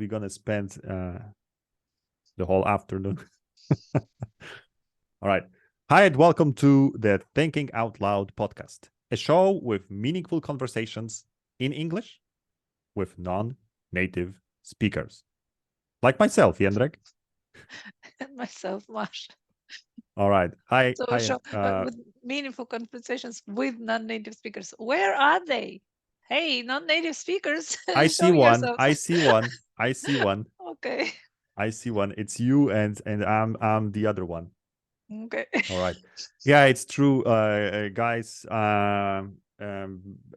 we're going to spend the whole afternoon. All right. Hi, and welcome to the Thinking Out Loud podcast, a show with meaningful conversations in English with non-native speakers. Like myself, Jedrek. And myself, Masha. All right. Hi. So, Hi. with meaningful conversations with non-native speakers. Where are they? Hey, non-native speakers, I show see one. yourselves. I see one. I see one. Okay. I see one. It's you and I'm the other one. Okay. All right. Yeah, it's true, guys.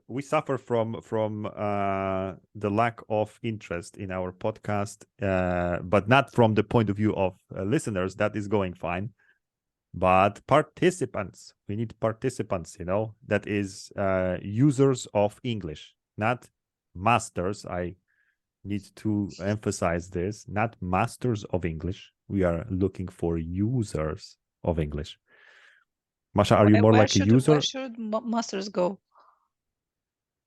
We suffer from the lack of interest in our podcast, but not from the point of view of listeners. That is going fine. But participants, we need participants. That is users of English, not masters. I need to emphasize this, not masters of English. We are looking for users of English. Masha, are you more Where like a user? should masters go?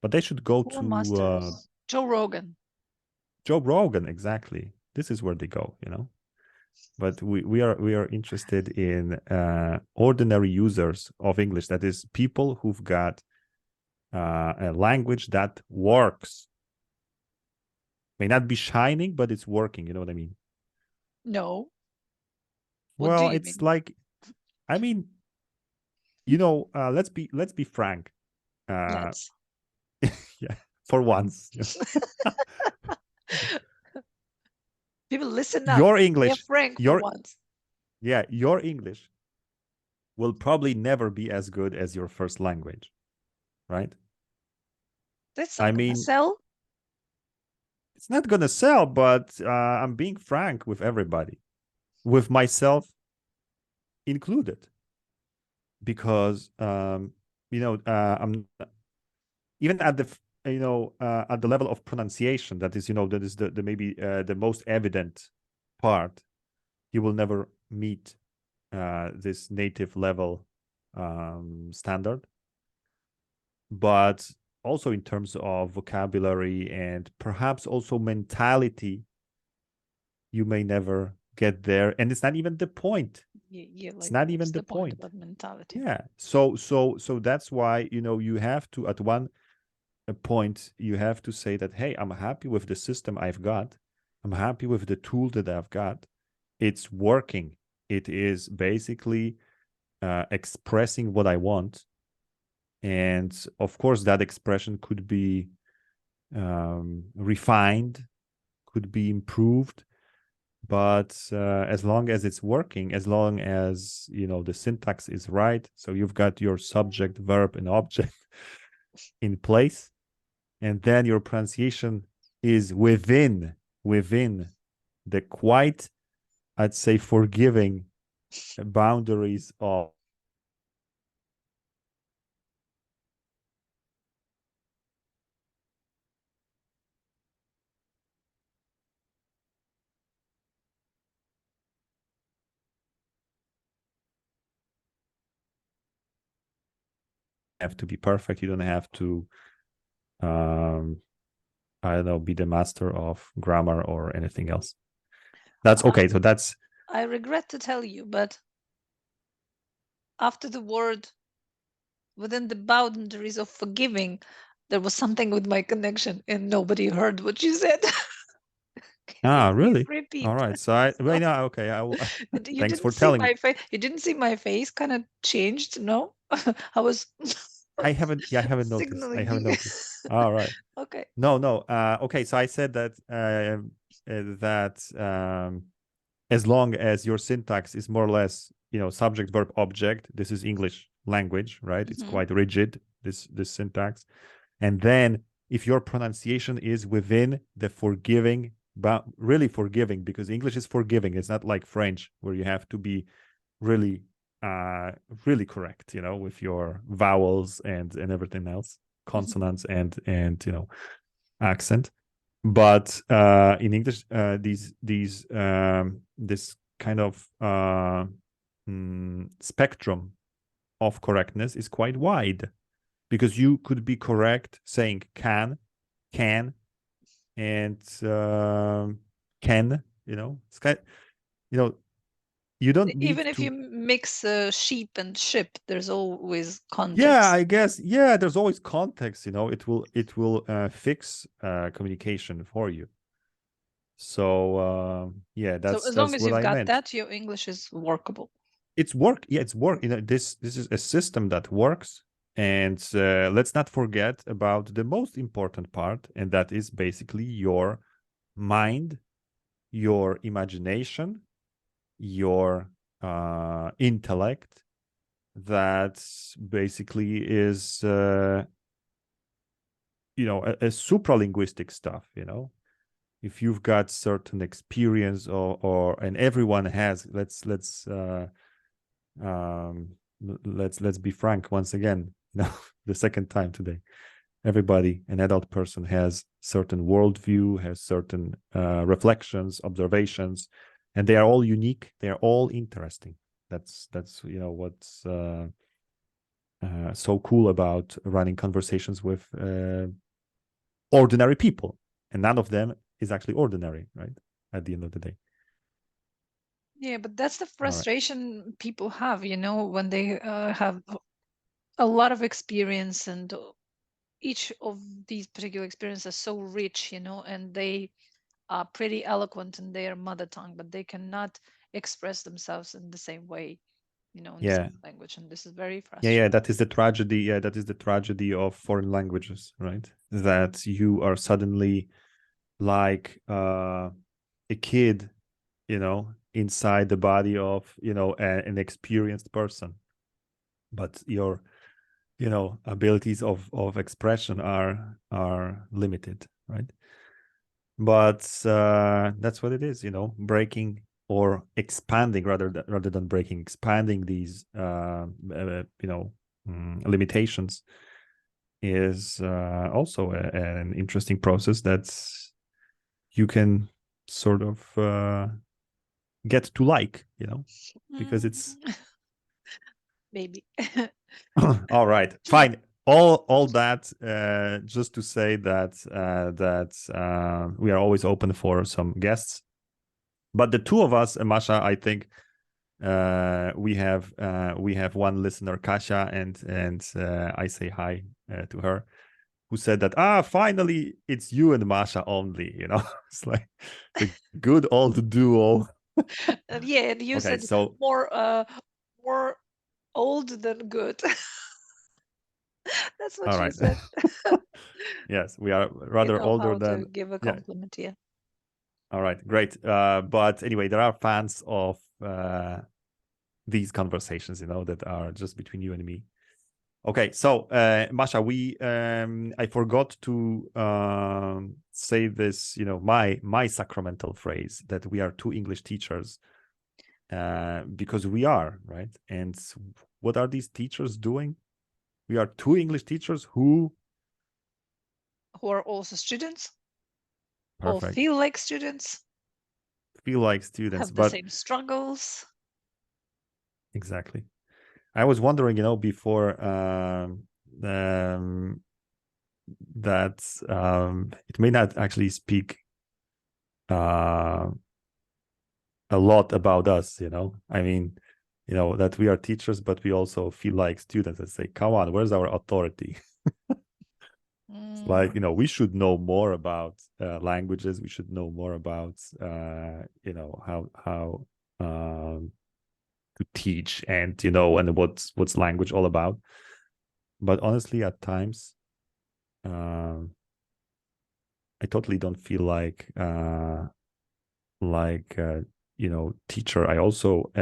But they should go Who are to masters? Joe Rogan. Joe Rogan, exactly. This is where they go, But we are interested in ordinary users of English. That is, people who've got a language that works. May not be shining, but it's working. You know what I mean? No. What do Well, you it's mean? like, I mean, let's be frank. Let's. Yeah, for once. People, listen up. Your We are English, frank for your once. your English will probably never be as good as your first language, right? That's I not gonna mean, sell. it's not gonna sell, but I'm being frank with everybody, with myself included, because I'm even at the at the level of pronunciation. That is, that is the maybe the most evident part. You will never meet this native level standard, but also in terms of vocabulary and perhaps also mentality, you may never get there, and it's not even the point. Yeah, It's like not what's even the the point point. about mentality? Yeah. So that's why you have to, at one point, you have to say that, hey, I'm happy with the system I've got. I'm happy with the tool that I've got. It's working. It is basically expressing what I want. And of course, that expression could be refined, could be improved. But as long as it's working, as long as, the syntax is right, so you've got your subject, verb, and object in place, and then your pronunciation is within the quite, I'd say, forgiving boundaries of have to be perfect. You don't have to I don't know, be the master of grammar or anything else. That's okay. So that's I regret to tell you, but after the word within the boundaries of forgiving, there was something with my connection and nobody heard what you said. Can you please really repeat all right. So I right yourself? now, okay. I will. You Thanks didn't for see telling me. my face. You didn't see my face kind of changed, no? I was I haven't. Yeah, I haven't noticed. I signaling haven't you. noticed. All right. Okay. No, no. Okay. So I said that as long as your syntax is more or less, subject, verb, object. This is English language, right? It's Mhm. quite rigid. This syntax, and then if your pronunciation is within the forgiving, but really forgiving, because English is forgiving. It's not like French where you have to be really really correct, with your vowels and everything else, Mhm. consonants and accent. But in English, this kind of spectrum of correctness is quite wide, because you could be correct saying can, and can, it's kind, you don't need Even if you to. mix sheep and ship, there's always context. Yeah, I guess. Yeah, there's always context. It will fix communication for you. So yeah, So that's as long as what you've I got meant. that, your English is workable. It's work. Yeah, it's work. This is a system that works. And let's not forget about the most important part, and that is basically your mind, your imagination, your intellect. That basically is a supralinguistic stuff. If you've got certain experience, and everyone has, let's be frank once again, the second time today. Everybody, an adult person, has certain worldview, has certain reflections, observations, and they are all unique. They are all interesting. That's what's so cool about running conversations with ordinary people, and none of them is actually ordinary, right? At the end of the day. Yeah, but that's the All right. frustration people have, when they have a lot of experience, and each of these particular experiences are so rich, and they are pretty eloquent in their mother tongue, but they cannot express themselves in the same way, in the Yeah. same language. And this is very Yeah, frustrating. that is the tragedy. Yeah, that is the tragedy of foreign languages, right? That you are suddenly like a kid, inside the body of, an experienced person. But your, abilities of expression are limited, right? But that's what it is, breaking or expanding rather than breaking, expanding these limitations is also an interesting process that you can sort of get to like, because it's maybe. all right, fine. All that just to say that we are always open for some guests. But the two of us, Masha, I think we have one listener, Kasia, and I say hi to her, who said that finally it's you and Masha only. It's like the good old duo. Yeah, and you Okay, said so more old than good. That's what all you right. said. Yes, we are You rather know older how to than. give a Yeah. compliment, yeah. All right, great. But anyway, there are fans of these conversations, that are just between you and me. Okay, so Masha, I forgot to say this, my sacramental phrase that we are two English teachers, because we are, right? And what are these teachers doing? We are two English teachers who are also students, or perfect feel like students, feel like students, have the but same struggles. exactly. I was wondering, before that it may not actually speak a lot about us, I mean, that we are teachers, but we also feel like students and say, come on, where's our authority? It's like, we should know more about languages. We should know more about, how to teach, and, and what's language all about. But honestly, at times, I totally don't feel like teacher. I also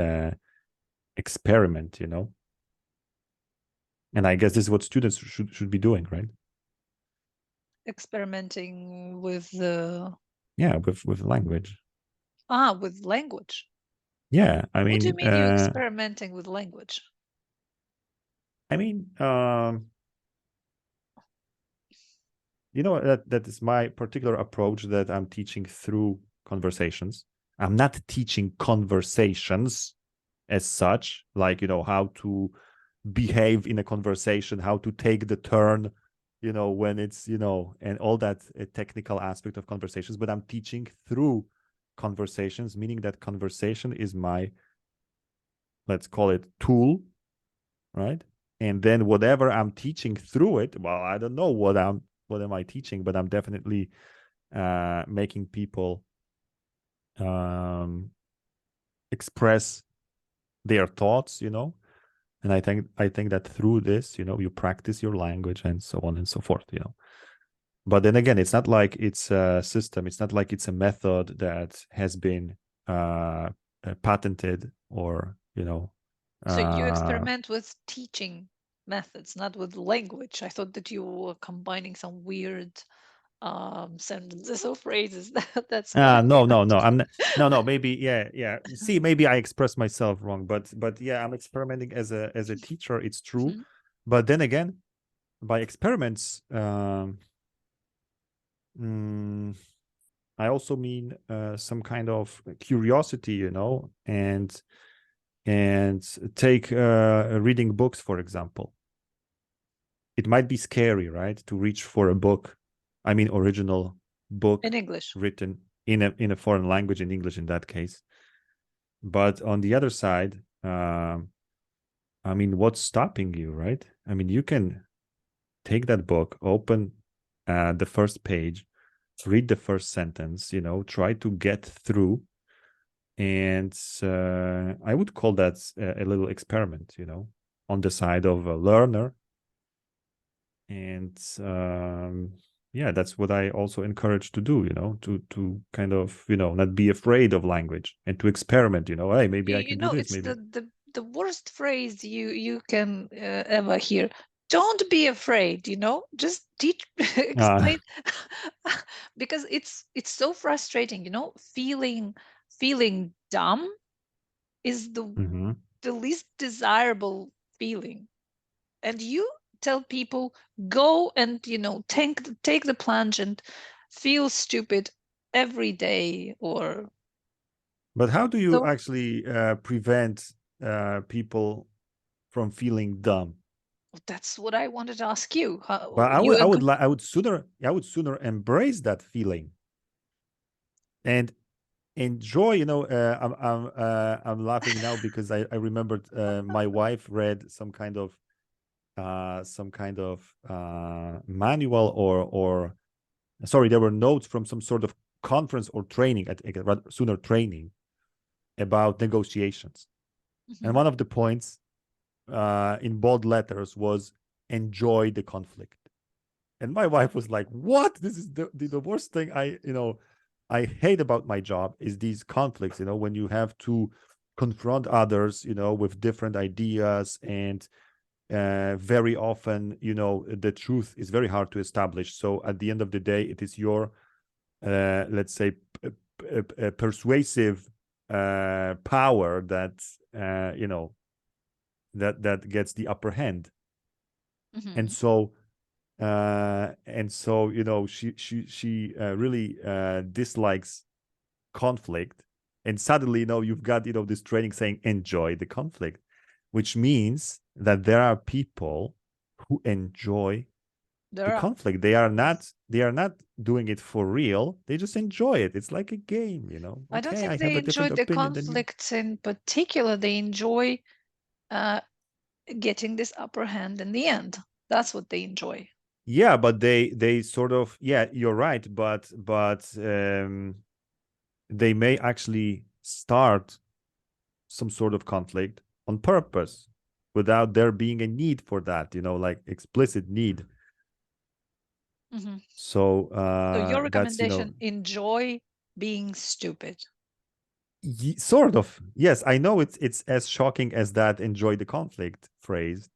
experiment, and I guess this is what students should be doing, right? Experimenting with the Yeah, with language. with language. Yeah, I What do you mean, mean you're experimenting with language? I mean, that is my particular approach that I'm teaching through conversations. I'm not teaching conversations as such, like, how to behave in a conversation, how to take the turn, when it's, and all that technical aspect of conversations, but I'm teaching through conversations, meaning that conversation is my, let's call it, tool, right? And then whatever I'm teaching through it, well, I don't know what am I teaching, but I'm definitely making people express their thoughts, and I think that through this, you practice your language and so on and so forth, but then again, it's not like it's a system, it's not like it's a method that has been patented, or So you uh experiment with teaching methods, not with language. I thought that you were combining some weird sentences or phrases. That's why. no, I'm not, no, maybe, yeah, see, maybe I expressed myself wrong, but yeah, I'm experimenting as a teacher, it's true. Mhm. But then again, by experiments, I also mean some kind of curiosity, and take reading books, for example. It might be scary, right, to reach for a book, I mean original book In English. written in a foreign language, in English in that case. But on the other side, I mean, what's stopping you, right? I mean, you can take that book, open the first page, read the first sentence, try to get through. And I would call that a little experiment, on the side of a learner. And yeah, that's what I also encourage to do, to kind of, not be afraid of language and to experiment, hey, maybe I You can do know, this, it's maybe. the worst phrase you can ever hear. Don't be afraid, just teach, explain, because it's so frustrating, feeling dumb is Mhm. the least desirable feeling. And you tell people, go and take the plunge and feel stupid every day, or But how do you so. actually prevent people from feeling dumb? That's what I wanted to ask you. But How you I would sooner embrace that feeling and enjoy. I'm laughing now because I remembered my wife read some kind of manual, or sorry, there were notes from some sort of conference or training, at rather sooner training about negotiations. And Mhm. one of the points in bold letters was enjoy the conflict. And my wife was like, what? This is the worst thing I hate about my job is these conflicts, when you have to confront others, with different ideas. And very often, the truth is very hard to establish. So at the end of the day, it is your, let's say, persuasive power that, that gets the upper hand. And Mhm. so she really dislikes conflict. And suddenly, you've got this training saying enjoy the conflict, which means that there are people who enjoy the There are. conflict. They are not doing it for real, they just enjoy it. It's like a game. I don't Okay, I think have they a different enjoy the opinion than you. conflicts in particular. They enjoy uh, getting this upper hand in the end. That's what they enjoy. Yeah, but they sort of, yeah, you're right, but they may actually start some sort of conflict on purpose without there being a need for that, like explicit need. Mhm. So So your that's, recommendation: enjoy being stupid. sort of, yes, I know it's as shocking as that enjoy the conflict phrase,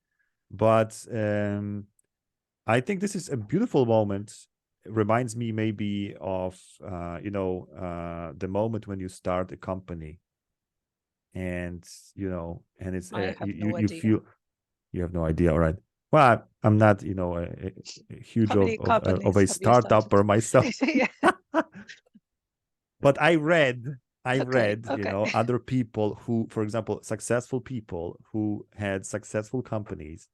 but I think this is a beautiful moment. It reminds me maybe of the moment when you start a company, and and it's I have you no you idea feel. You have no idea, all right? Well, I'm not, a huge how many of companies a have you started. startup myself, Yeah. but I Okay. read, Okay. other people who, for example, successful people who had successful companies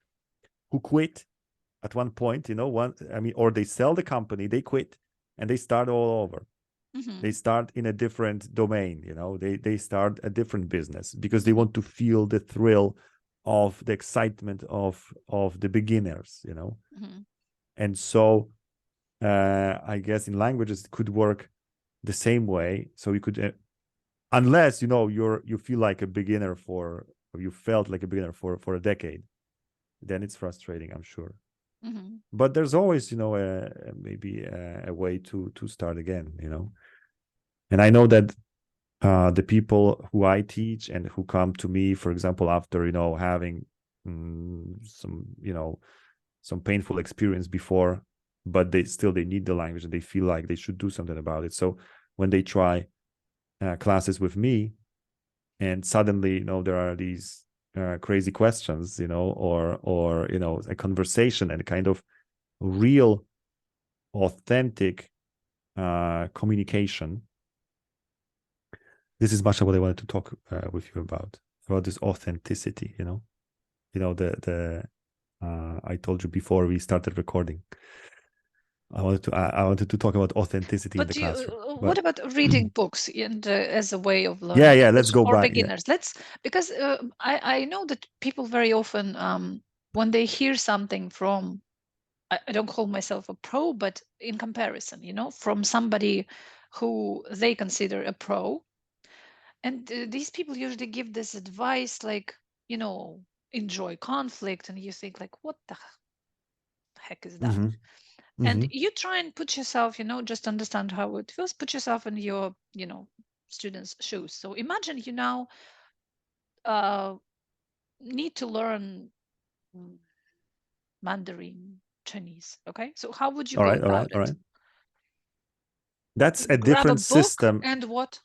who quit at one point, or they sell the company, they quit, and they start all over. Mm-hmm. They start in a different domain, they start a different business because they want to feel the thrill of the excitement of the beginners, Mm-hmm. And so I guess in languages it could work the same way. So you could unless you feel like a beginner or you felt like a beginner for a decade, then it's frustrating, I'm sure. Mm-hmm. But there's always maybe a way to start again, and I know that the people who I teach and who come to me, for example, after having some painful experience before, but they need the language and they feel like they should do something about it. So when they try classes with me, and suddenly there are these crazy questions, or a conversation and kind of real, authentic communication. This is Masha what I wanted to talk with you about this authenticity. The I told you before we started recording. I wanted to talk about authenticity in But the classroom. what But about reading books and as a way of yeah, learning yeah, let's English go for back. Yeah. beginners? Because I know that people very often, when they hear something from, I don't call myself a pro, but in comparison, from somebody who they consider a pro, and these people usually give this advice like, enjoy conflict, and you think like, what the heck is that? Mm-hmm. And Mm-hmm. you try and put yourself, just understand how it feels, put yourself in your, students' shoes. So imagine you now uh, need to learn mm, Mandarin Chinese. Okay, so how would you All go right, all right, about all it? right. That's a Grab a different book system. and what?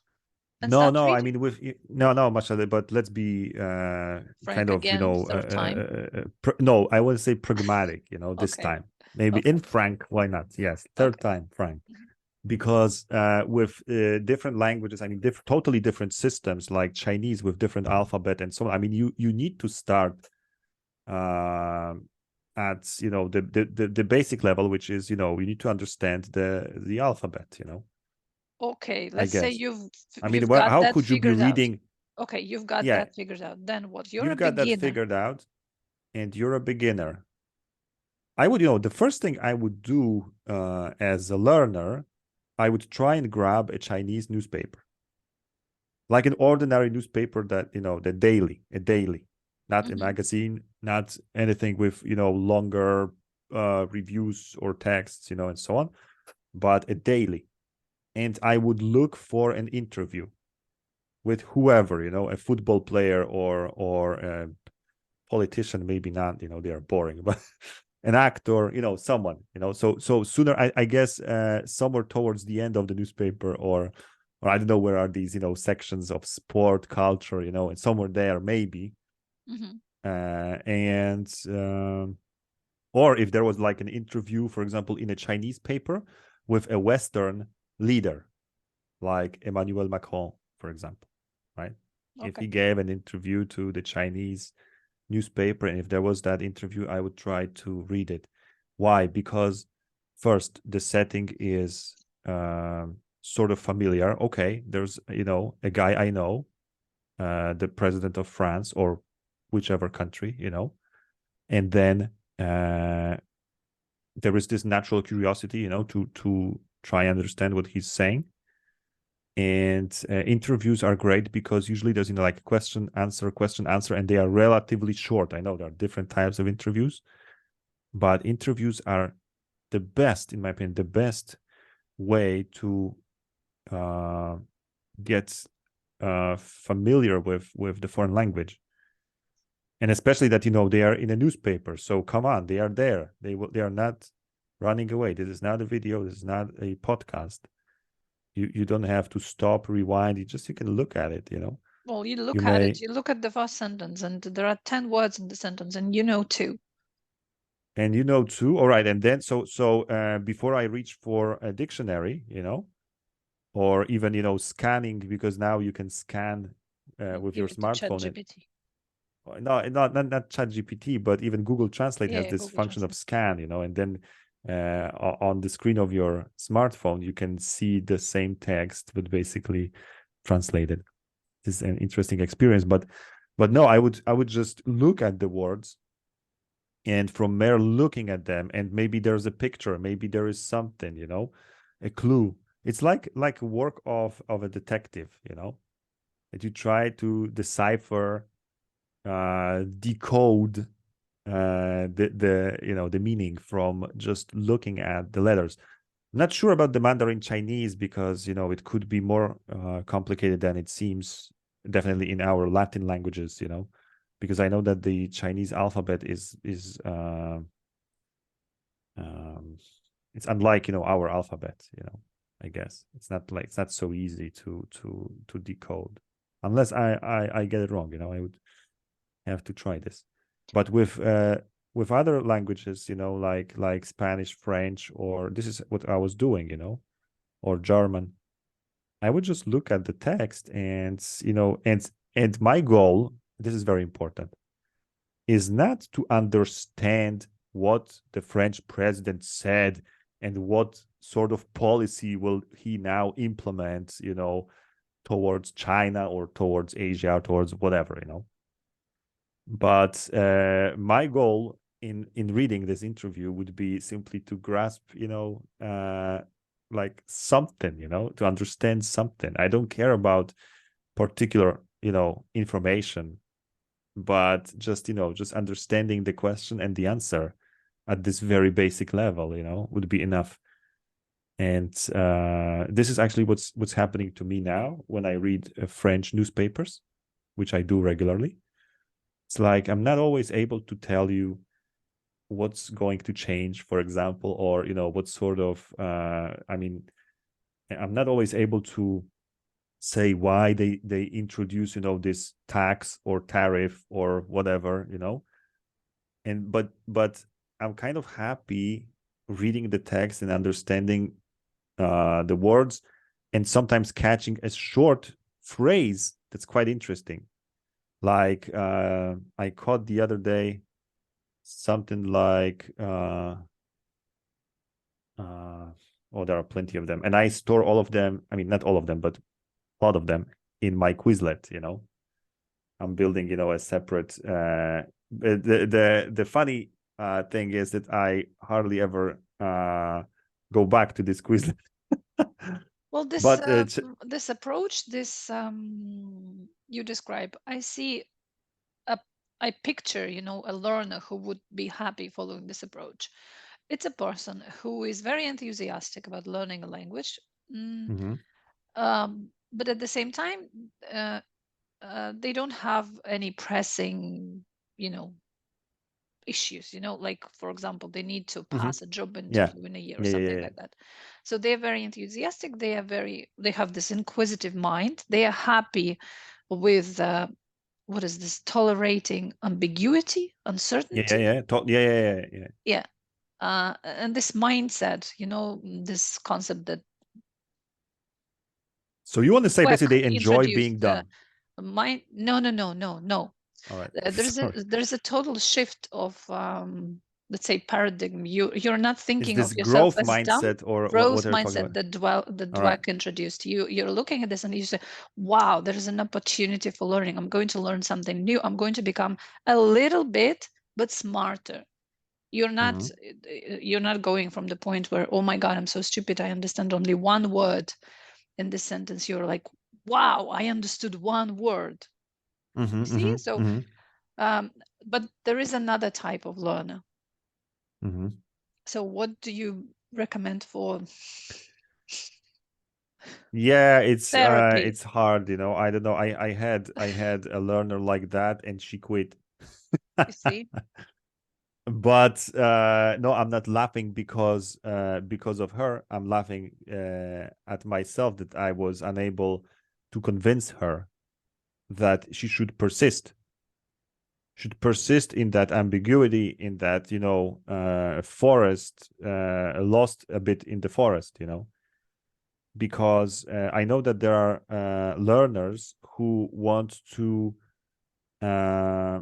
And No, start no, I reading? mean no, Mashallah, but let's be kind Frank of, again, third time. no, I would say pragmatic, this Okay, time. Maybe okay, in frank, why not? Yes, third okay. time, frank. Mhm. Because with different languages, I mean, totally different systems like Chinese with different alphabet and so on. I mean, you need to start uh, at the basic level, which is you need to understand the alphabet. Okay, I let's say guess. you've I mean, you've got how that could you be figured out. reading? Okay, you've got Yeah, that figured out. Then what? You're a you've got that beginner. figured out, and you're a beginner. I would, the first thing I would do as a learner, I would try and grab a Chinese newspaper, like an ordinary newspaper that the a daily, not a Mm-hmm. magazine, not anything with longer reviews or texts, and so on, but a daily. And I would look for an interview with whoever, a football player or a politician, maybe not, they are boring, but an actor, someone, so sooner, I guess somewhere towards the end of the newspaper, or I don't know where are these, sections of sport, culture, and somewhere there maybe. Mm-hmm. And or if there was like an interview, for example, in a Chinese paper with a Western leader, like Emmanuel Macron, for example, right? If Okay. he gave an interview to the Chinese newspaper, and if there was that interview, I would try to read it. Why? Because first, the setting is sort of familiar. Okay, there's a guy I know, the president of France or whichever country, and then there is this natural curiosity, to try and understand what he's saying. And interviews are great because usually there's like question answer, and they are relatively short. I know there are different types of interviews, but interviews are the best, in my opinion, the best way to get familiar with the foreign language. And especially that they are in a newspaper, so come on, they are there, they are not running away. This is not a video, this is not a podcast. You don't have to stop, rewind, you can look at it. Well, you You look at may, it, you look at the first sentence, and there are 10 words in the sentence, and you know two. and too. All right, and then so before I reach for a dictionary, or even scanning, because now you can scan with Give your it to smartphone. And ChatGPT. no, not ChatGPT, but even Google Translate has Yeah, this Google function of Translate. scan, and then on the screen of your smartphone, you can see the same text, but basically translated. This is an interesting experience, but no, I would just look at the words, and from mere looking at them, and maybe there's a picture, maybe there is something, a clue. It's like a work of a detective, that you try to decipher, decode the meaning from just looking at the letters. I'm not sure about the Mandarin Chinese because it could be more complicated than it seems. Definitely in our Latin languages, because I know that the Chinese alphabet is it's unlike our alphabet. I guess it's not so easy to decode, unless I get it wrong. I would have to try this. But with other languages, like Spanish, French, or this is what I was doing, or German. I would just look at the text, and and my goal, this is very important, is not to understand what the French president said and what sort of policy will he now implement, towards China or towards Asia or towards whatever, But my goal in reading this interview would be simply to grasp, like something, to understand something. I don't care about particular, information, but just understanding the question and the answer at this very basic level, would be enough. And this is actually what's happening to me now when I read French newspapers, which I do regularly. It's like I'm not always able to tell you what's going to change, for example, or what sort of I'm not always able to say why they introduce this tax or tariff or whatever, and but I'm kind of happy reading the text and understanding the words, and sometimes catching a short phrase that's quite interesting. Like I caught the other day something like there are plenty of them, and I store all of them. I mean, not all of them, but a lot of them in my Quizlet. I'm building, a separate. The funny thing is that I hardly ever go back to this Quizlet. Well, But this approach, you describe, I picture, a learner who would be happy following this approach. It's a person who is very enthusiastic about learning a language, mhm, but at the same time, they don't have any pressing, issues, like, for example, they need to mhm. pass a job Yeah, interview in a year or yeah, yeah, something yeah. like that. So they're very enthusiastic. They have this inquisitive mind. They are happy with what is this, tolerating ambiguity, Yeah, uncertainty. yeah, yeah, yeah. Yeah. And this mindset, this concept that So you want to say Dweck basically they enjoy introduced, being dumb? no. All right. Sorry. There's a total shift of, let's say, paradigm. You're not Is thinking of this yourself growth as dumb. mindset, or what Growth are you talking mindset about? that All right. Dweck introduced. You're looking at this and you say, wow, there is an opportunity for learning. I'm going to learn something new. I'm going to become a little bit but smarter. You're not Mm-hmm. you're not going from the point where, oh my God, I'm so stupid, I understand only one word in this sentence. You're like, wow, I understood one word. Mm-hmm. You see? Mm-hmm. So Mm-hmm. but there is another type of learner. Mm-hmm. So what do you recommend for Yeah, therapy? it's hard, I don't know. I had a learner like that, and she quit. You see? But no, I'm not laughing because of her. I'm laughing at myself that I was unable to convince her that she should persist in that ambiguity, in that forest, lost a bit in the forest, because I know that there are learners who want to uh,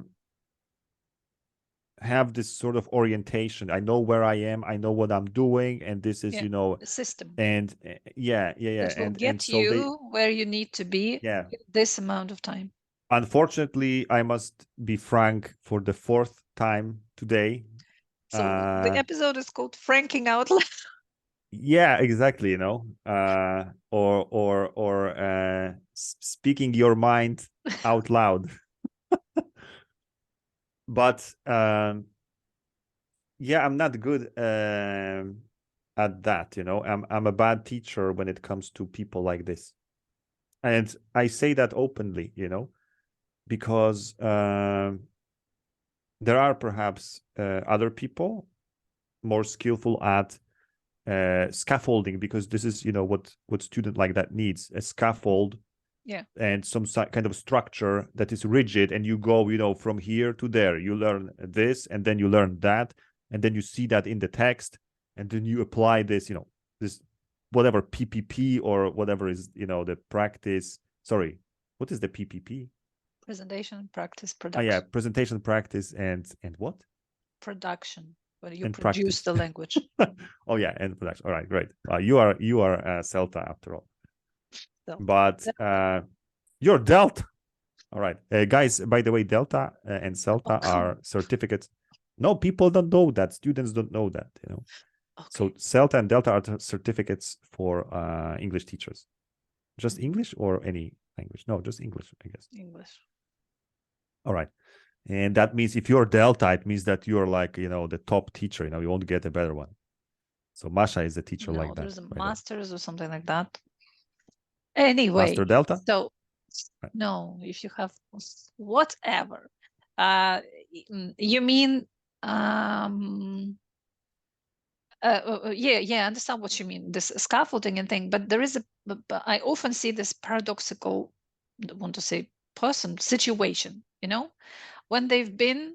have this sort of orientation. I know where I am, I know what I'm doing, and this is, you know, the system and yeah, that will and get so they, you where you need to be yeah. in this amount of time. Unfortunately, I must be frank for the fourth time today. So the episode is called Franking Out Loud. Yeah, exactly, you know, or speaking your mind out loud. But yeah, I'm not good at that, you know. I'm a bad teacher when it comes to people like this. And I say that openly, you know, because there are perhaps other people more skillful at scaffolding, because this is, you know, what student like that needs, a scaffold. Yeah. And some kind of structure that is rigid, and you go, you know, from here to there, you learn this and then you learn that, and then you see that in the text, and then you apply this, you know, this whatever PPP or whatever is, you know, the practice, sorry, what is the PPP? Presentation, practice, Ah, yeah, production. presentation, practice, and what? Production, when you And produce practice. the language. Oh yeah, and production. All right, great. You are Celta after all. So, But you're Delta. All right, guys, by the way, Delta and Celta are certificates. No, people don't know that. Students don't know that, you know. okay. So Celta and Delta are certificates for English teachers. Just English or any language? No, just English, I guess. English. All right. And that means if you're Delta, it means that you're like, you know, the top teacher, you know, you won't get a better one. So Masha is a teacher No, like that. there's a master's or something like that. Anyway, Master Delta? so no, if you have whatever, you mean yeah, I understand what you mean, this scaffolding and thing, but there is but I often see this paradoxical, I want to say person situation, you know, when they've been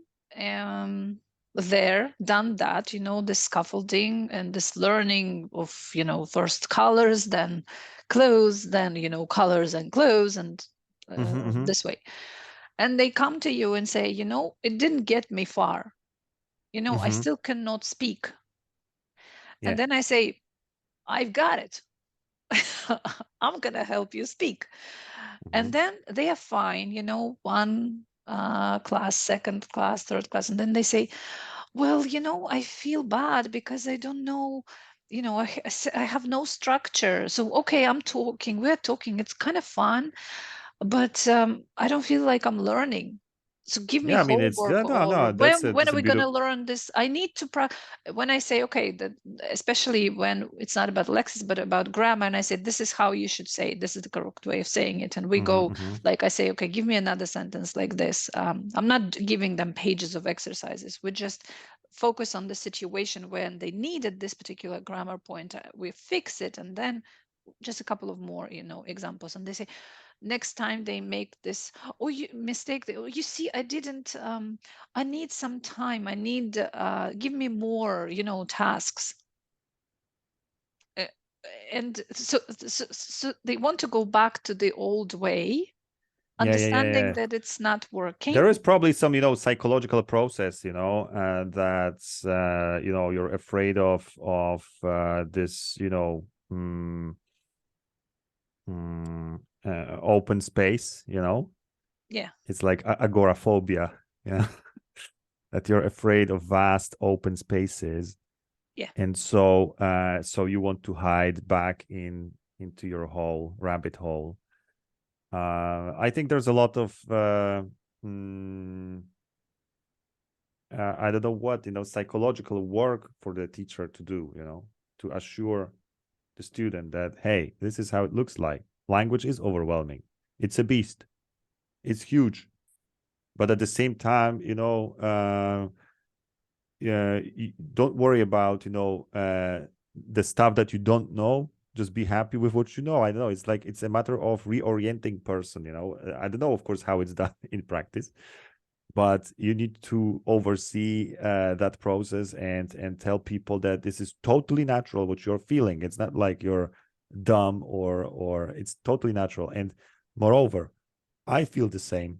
there, done that, you know, this scaffolding and this learning of, you know, first colors, then clothes, then, you know, colors and clothes, and this way. And they come to you and say, you know, it didn't get me far. You know, I still cannot speak. Yeah. And then I say, I've got it. I'm going to help you speak. And then they are fine, you know, one class, second class, third class. And then they say, well, you know, I feel bad because I don't know, you know, I have no structure. So, okay, we're talking, it's kind of fun, but I don't feel like I'm learning. So give me Yeah, I mean, it's homework, no, or that's when are a we going to beautiful. learn this? I need to when I say, okay, that especially when it's not about lexis, but about grammar, and I say, this is how you should say it. This is the correct way of saying it. And we go, like I say, okay, give me another sentence like this. I'm not giving them pages of exercises. We just focus on the situation when they needed this particular grammar point. We fix it, and then just a couple of more, you know, examples. And they say, next time they make this, oh, you mistake, oh, you see, I didn't, I need some time, I need, give me more, you know, tasks. And so they want to go back to the old way, understanding that it's not working. There is probably some, you know, psychological process, you know, that's you know, you're afraid of this, you know, open space, you know. Yeah, it's like agoraphobia. Yeah. That you're afraid of vast open spaces. yeah, And so so you want to hide back into your hole, rabbit hole. I think there's a lot of I don't know what, you know, psychological work for the teacher to do, you know, to assure the student that, hey, this is how it looks like. Language is overwhelming. It's a beast. It's huge. But at the same time, you know, yeah, don't worry about, you know, the stuff that you don't know. Just be happy with what you know. I don't know. It's like, it's a matter of reorienting person, you know. I don't know, of course, how it's done in practice, but you need to oversee that process and tell people that this is totally natural what you're feeling. It's not like you're dumb or it's totally natural. And moreover, I feel the same.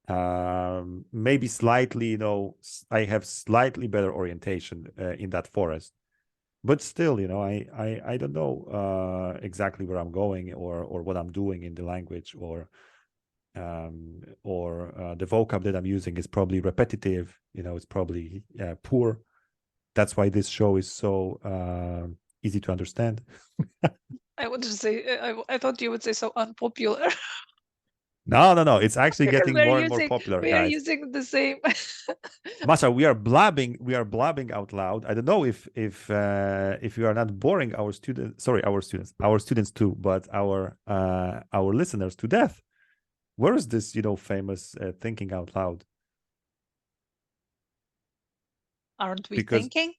Maybe slightly, I have slightly better orientation in that forest, but still, I don't know exactly where I'm going or what I'm doing in the language, or the vocab that I'm using is probably repetitive. It's probably poor. That's why this show is so easy to understand. I would just say, I thought you would say so unpopular. No. It's actually Because getting more and more popular, we are guys. using the same. Masha, we are blabbing out loud. I don't know if we are not boring our students too, but our listeners to death. Where is this, famous thinking out loud? Aren't we Because, thinking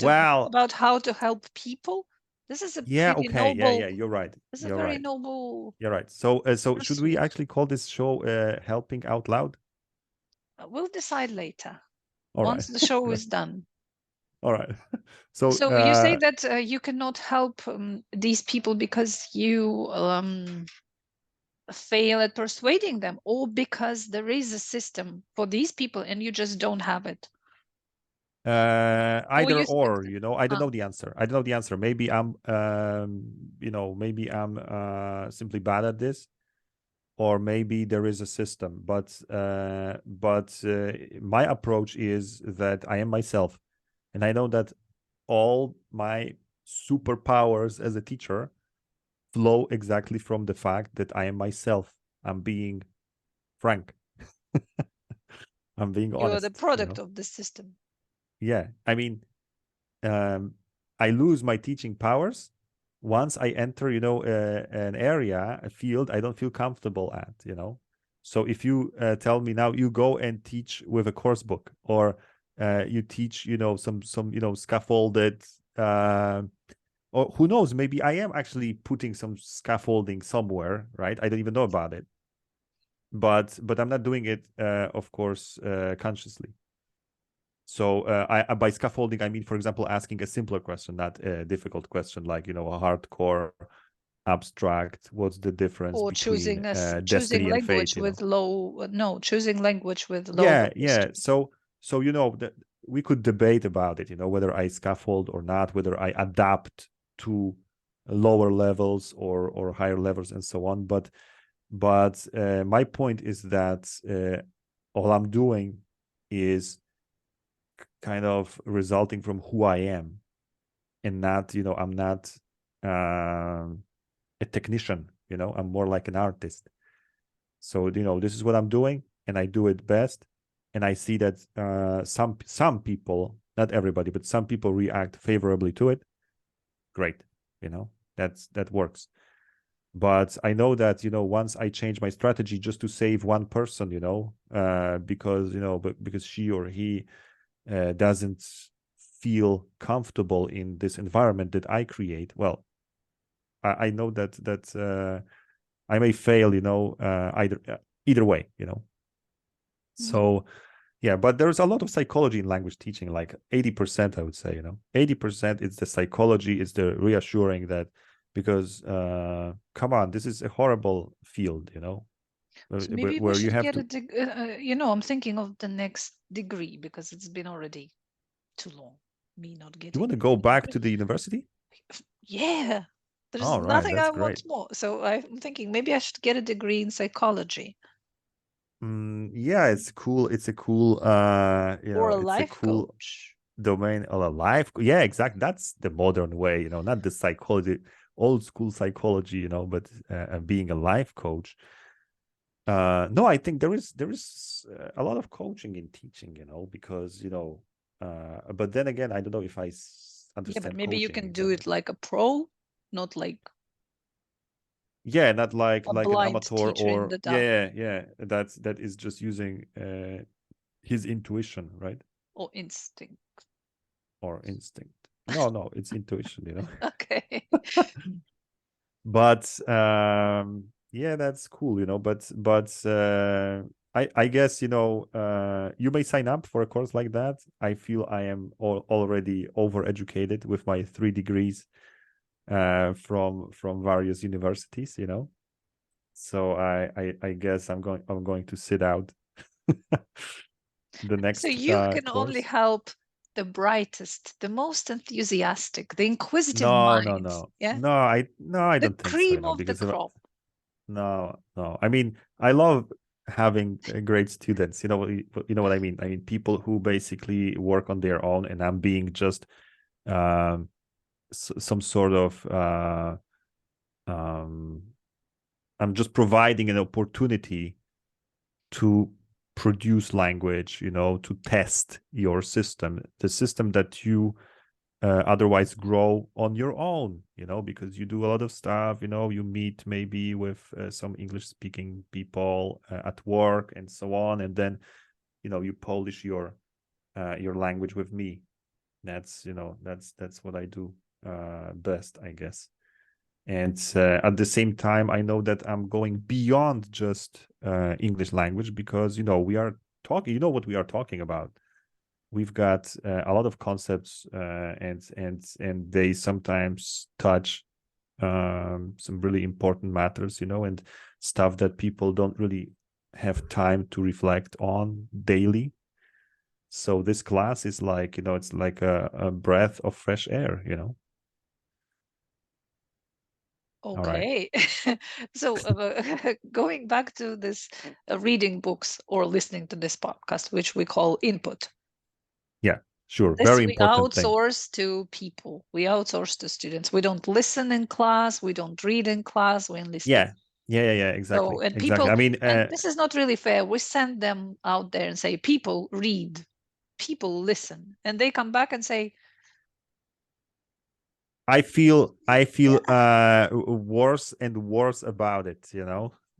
well, about how to help people? This is a yeah, pretty okay, yeah, noble. you're right. This is a You're very right. noble You're right. So should we pursuit. actually call this show helping out loud? We'll decide later, All right. once the show is done. All right. So So you say that you cannot help these people because you fail at persuading them, or because there is a system for these people and you just don't have it. either you or, I don't Ah. know the answer. I don't know the answer. Maybe I'm maybe I'm simply bad at this, or maybe there is a system, but my approach is that I am myself, and I know that all my superpowers as a teacher flow exactly from the fact that I am myself. I'm being frank. I'm being You are the honest, product of the system. Yeah, I mean, I lose my teaching powers once I enter, an area, a field I don't feel comfortable at. So if you tell me now you go and teach with a course book, or you teach, some scaffolded, or who knows, maybe I am actually putting some scaffolding somewhere, right? I don't even know about it, but I'm not doing it, of course, consciously. So I by scaffolding, I mean, for example, asking a simpler question, not a difficult question, like, a hardcore, abstract. What's the difference Or between choosing destiny and language fate? with low, no, choosing language with low Yeah, levels. yeah. So that we could debate about it, whether I scaffold or not, whether I adapt to lower levels or higher levels, and so on. But my point is that all I'm doing is kind of resulting from who I am, and not, I'm not a technician, I'm more like an artist. So, this is what I'm doing, and I do it best. And I see that some people, not everybody, but some people react favorably to it. Great, that works. But I know that, once I change my strategy just to save one person, because because she or he doesn't feel comfortable in this environment that I create, well, I know that I may fail, either way, So yeah, but there's a lot of psychology in language teaching, like 80%, I would say, 80% is the psychology, is the reassuring that, because come on, this is a horrible field, So maybe we where you should have get to. I'm thinking of the next degree, because it's been already too long, me not You want getting to go any back degree. to the university? Yeah, there's All right, nothing that's I great. want more. So I'm thinking maybe I should get a degree in psychology Yeah, it's cool. It's a cool, or a it's a life cool coach. domain of a life. Yeah, exactly. That's the modern way, not the psychology, old school psychology, but being a life coach. No, I think there is a lot of coaching in teaching, because but then again, I don't know if I Yeah, but understand maybe you coaching can do exactly. it like a pro, not like Yeah, not like a an blind amateur, teacher in or the dark. yeah. That is just using his intuition, right? Or instinct. Or instinct. No, it's intuition, Okay. But yeah, that's cool, but I guess, you may sign up for a course like that. I feel I am already overeducated with my 3 degrees from various universities, so I guess I'm going to sit out The next So you can only course. help the brightest, the most enthusiastic, the inquisitive No, no, minds. no, Yeah. no. I The don't think so. cream of the Because crop. no, no. I mean, I love having great students. You know what? You know what I mean? I mean, people who basically work on their own, and I'm being just um, some sort of um, I'm just providing an opportunity to produce language, to test your system, the system that you otherwise grow on your own, because you do a lot of stuff, you meet maybe with some English speaking people at work and so on. And then, you polish your language with me. That's what I do best, I guess. And at the same time, I know that I'm going beyond just English language, because we are talking. You know what we are talking about. We've got a lot of concepts, and they sometimes touch some really important matters, and stuff that people don't really have time to reflect on daily. So this class is like, it's like a breath of fresh air. All right. Okay. So going back to this reading books or listening to this podcast, which we call input. Yeah, sure. This Very we important thing. outsource to people. We outsource to students. We don't listen in class. We don't read in class. We only speak. Yeah, exactly. So, and Exactly. people, I mean, and this is not really fair. We send them out there and say, people read, people listen. And they come back and say, I feel worse and worse about it,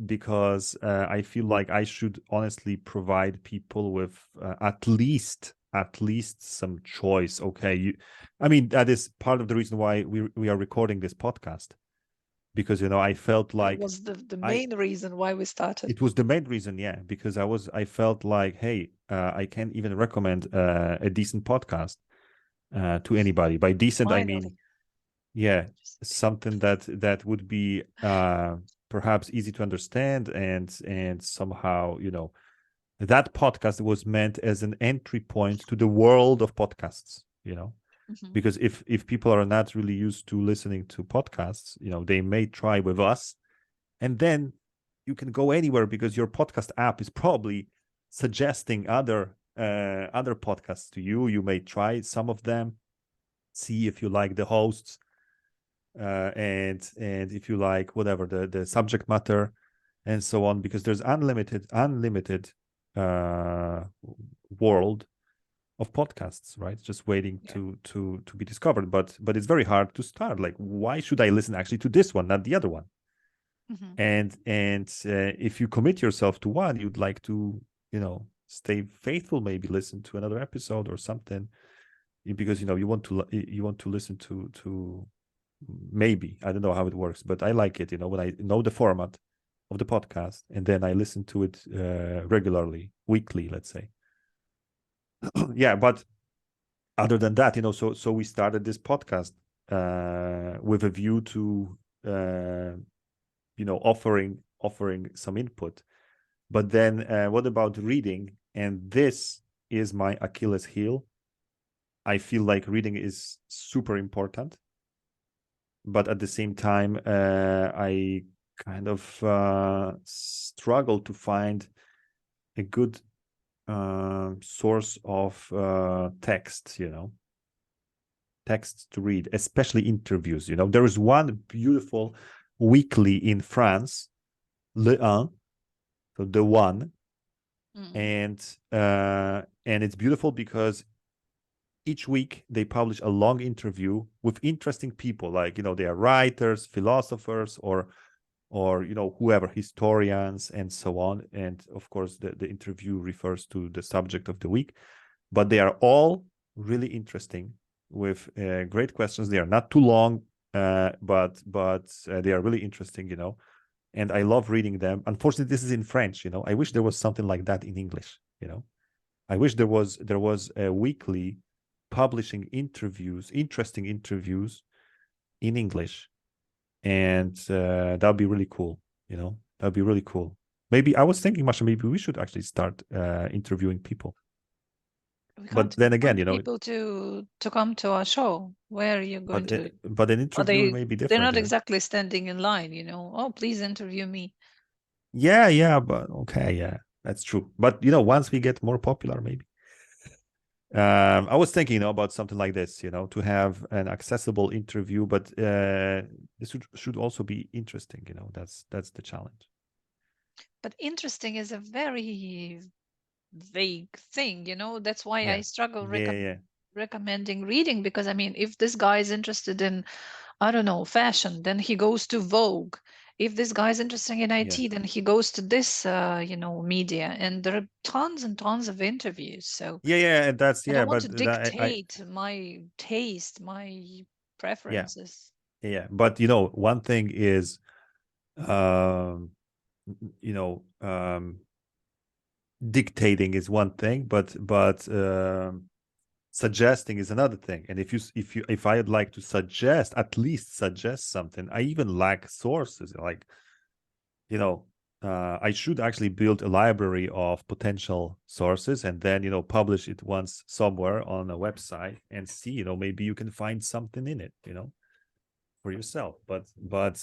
because I feel like I should honestly provide people with at least some choice. Okay, I mean, that is part of the reason why we are recording this podcast, because I felt that like was the I main reason why we started. it was the main reason, yeah, because I felt like, hey, I can't even recommend a decent podcast to anybody. By decent, I Finally. mean, yeah, something that would be perhaps easy to understand, and somehow, that podcast was meant as an entry point to the world of podcasts, because if people are not really used to listening to podcasts, they may try with us, and then you can go anywhere, because your podcast app is probably suggesting other podcasts to you. You may try some of them, see if you like the hosts, and if you like whatever the subject matter, and so on, because there's unlimited world of podcasts, right? Just waiting to be discovered. But it's very hard to start. Like, why should I listen actually to this one, not the other one? And if you commit yourself to one, you'd like to stay faithful, maybe listen to another episode or something, because you want to listen to maybe, I don't know how it works, but I like it, when I know the format of the podcast, and then I listen to it regularly, weekly, let's say. Yeah, but other than that, so we started this podcast with a view to offering some input. But then what about reading? And this is my Achilles heel. I feel like reading is super important, but at the same time, I kind of struggle to find a good source of text, texts to read, especially interviews. There is one beautiful weekly in France, Le Un, so the one, and it's beautiful because each week they publish a long interview with interesting people, like they are writers, philosophers, or whoever, historians, and so on. And of course the interview refers to the subject of the week, but they are all really interesting, with great questions. They are not too long, but they are really interesting, and I love reading them. Unfortunately, this is in French. I wish there was something like that in English. I wish there was a weekly publishing interviews, interesting interviews in English, and that'd be really cool. That'd be really cool. Maybe I was thinking, Masha, maybe we should actually start interviewing people. We But can't then again, find people to come to our show. Where are you going to? but an interviewer may be They're different. not exactly standing in line, Oh, please interview me. Yeah, but okay, yeah, that's true. But once we get more popular, maybe. I was thinking, about something like this, to have an accessible interview, but this should also be interesting. That's the challenge. But interesting is a very vague thing, That's why I Yeah, struggle yeah. recommending reading, because I mean, if this guy is interested in, I don't know, fashion, then he goes to Vogue. If this guy is interested in IT, Yeah. then he goes to this, media. And there are tons and tons of interviews. So Yeah, and that's I don't want but to I dictate my taste, my yeah, preferences. yeah. But one thing is, um, you know, dictating is one thing, but suggesting is another thing. And if I'd like to suggest, at least suggest something, I even lack sources. Like, I should actually build a library of potential sources and then publish it once somewhere on a website and see, maybe you can find something in it, for yourself. But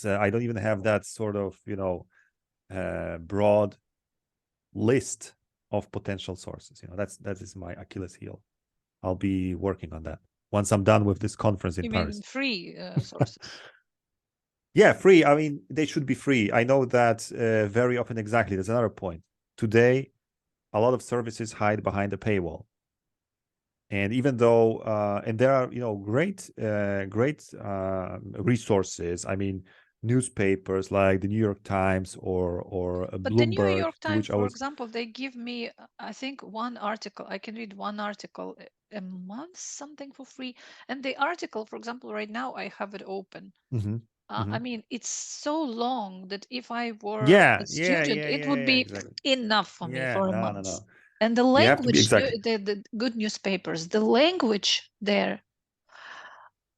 I don't even have that sort of broad list of potential sources. That is my Achilles heel. I'll be working on that once I'm done with this conference in You Paris. mean free sources? Yeah, free. I mean, they should be free. I know that very often. Exactly. That's another point. Today, a lot of services hide behind a paywall. And even though, and there are, great resources. I mean, newspapers like the New York Times or But the New Bloomberg, York to Times, which I for was. example, they give me, I think, one article. I can read one article a month, something for free. And the article, for example, right now, I have it open. Mm-hmm, I mm-hmm. mean, it's so long that if I were Yeah, a student, it would be exactly. enough for me Yeah, for a no, month. no, no. And the You have to be language, exactly. the good newspapers, the language there,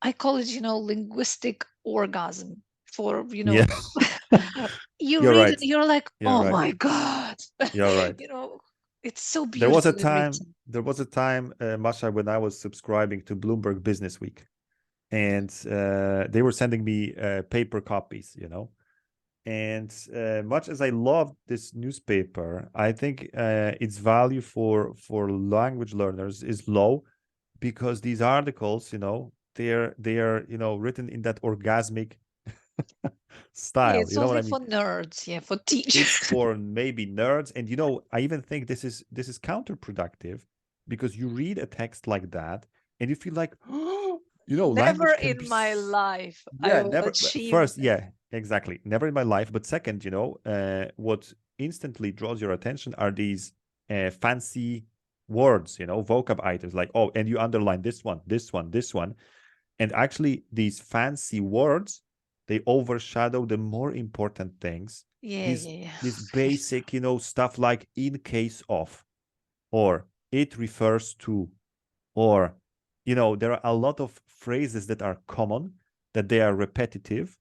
I call it, linguistic orgasm for, Yeah, you you're read it, right. you're like, You're oh right. my God. You're right. you know, it's so There was a beautifully time. written. There was a time, Masha, when I was subscribing to Bloomberg Business Week, and they were sending me paper copies. And much as I love this newspaper, I think its value for language learners is low because these articles, they are written in that orgasmic Yeah, style. it's You know what only I mean? for nerds, yeah, for It's teachers. for maybe nerds, and I even think this is counterproductive because you read a text like that and you feel like, Never language can in be my life I yeah, will never. achieve First, yeah, exactly, never in my life. But second, what instantly draws your attention are these fancy words, vocab items like, oh, and you underline this one, this one, this one. And actually, these fancy words, they overshadow the more important things. Yeah, These yeah, this yeah. basic, stuff like in case of, or it refers to, or there are a lot of phrases that are common, that they are repetitive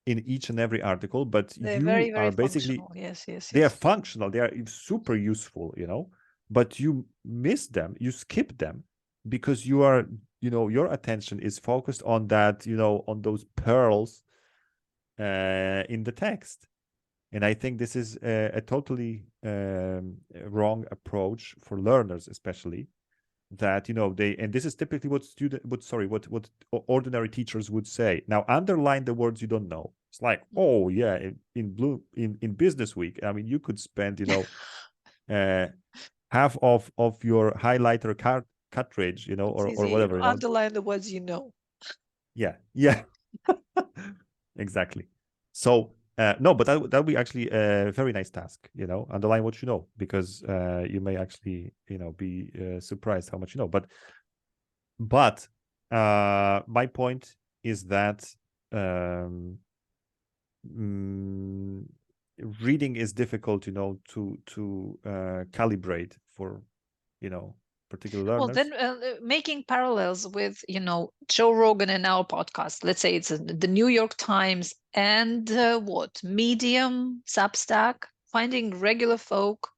in each and every article, but They're you very, very are basically functional. Yes, yes, they are yes. functional, they are super useful, but you miss them, you skip them because your attention is focused on that, on those pearls in the text. And I think this is a totally wrong approach for learners, especially, that they, and this is typically what ordinary teachers would say. Now underline the words you don't know. It's like, oh yeah, in business week, I mean, you could spend uh half of your highlighter cartridge, It's or easy. whatever, Underline the words you know. yeah exactly. So no, but that would be actually a very nice task, underline what you know, because you may actually be surprised how much you know. But my point is that um, mm, reading is difficult, to calibrate for particular Well, learners. then making parallels with, Joe Rogan and our podcast. Let's say it's the New York Times and what? Medium, Substack. finding regular folk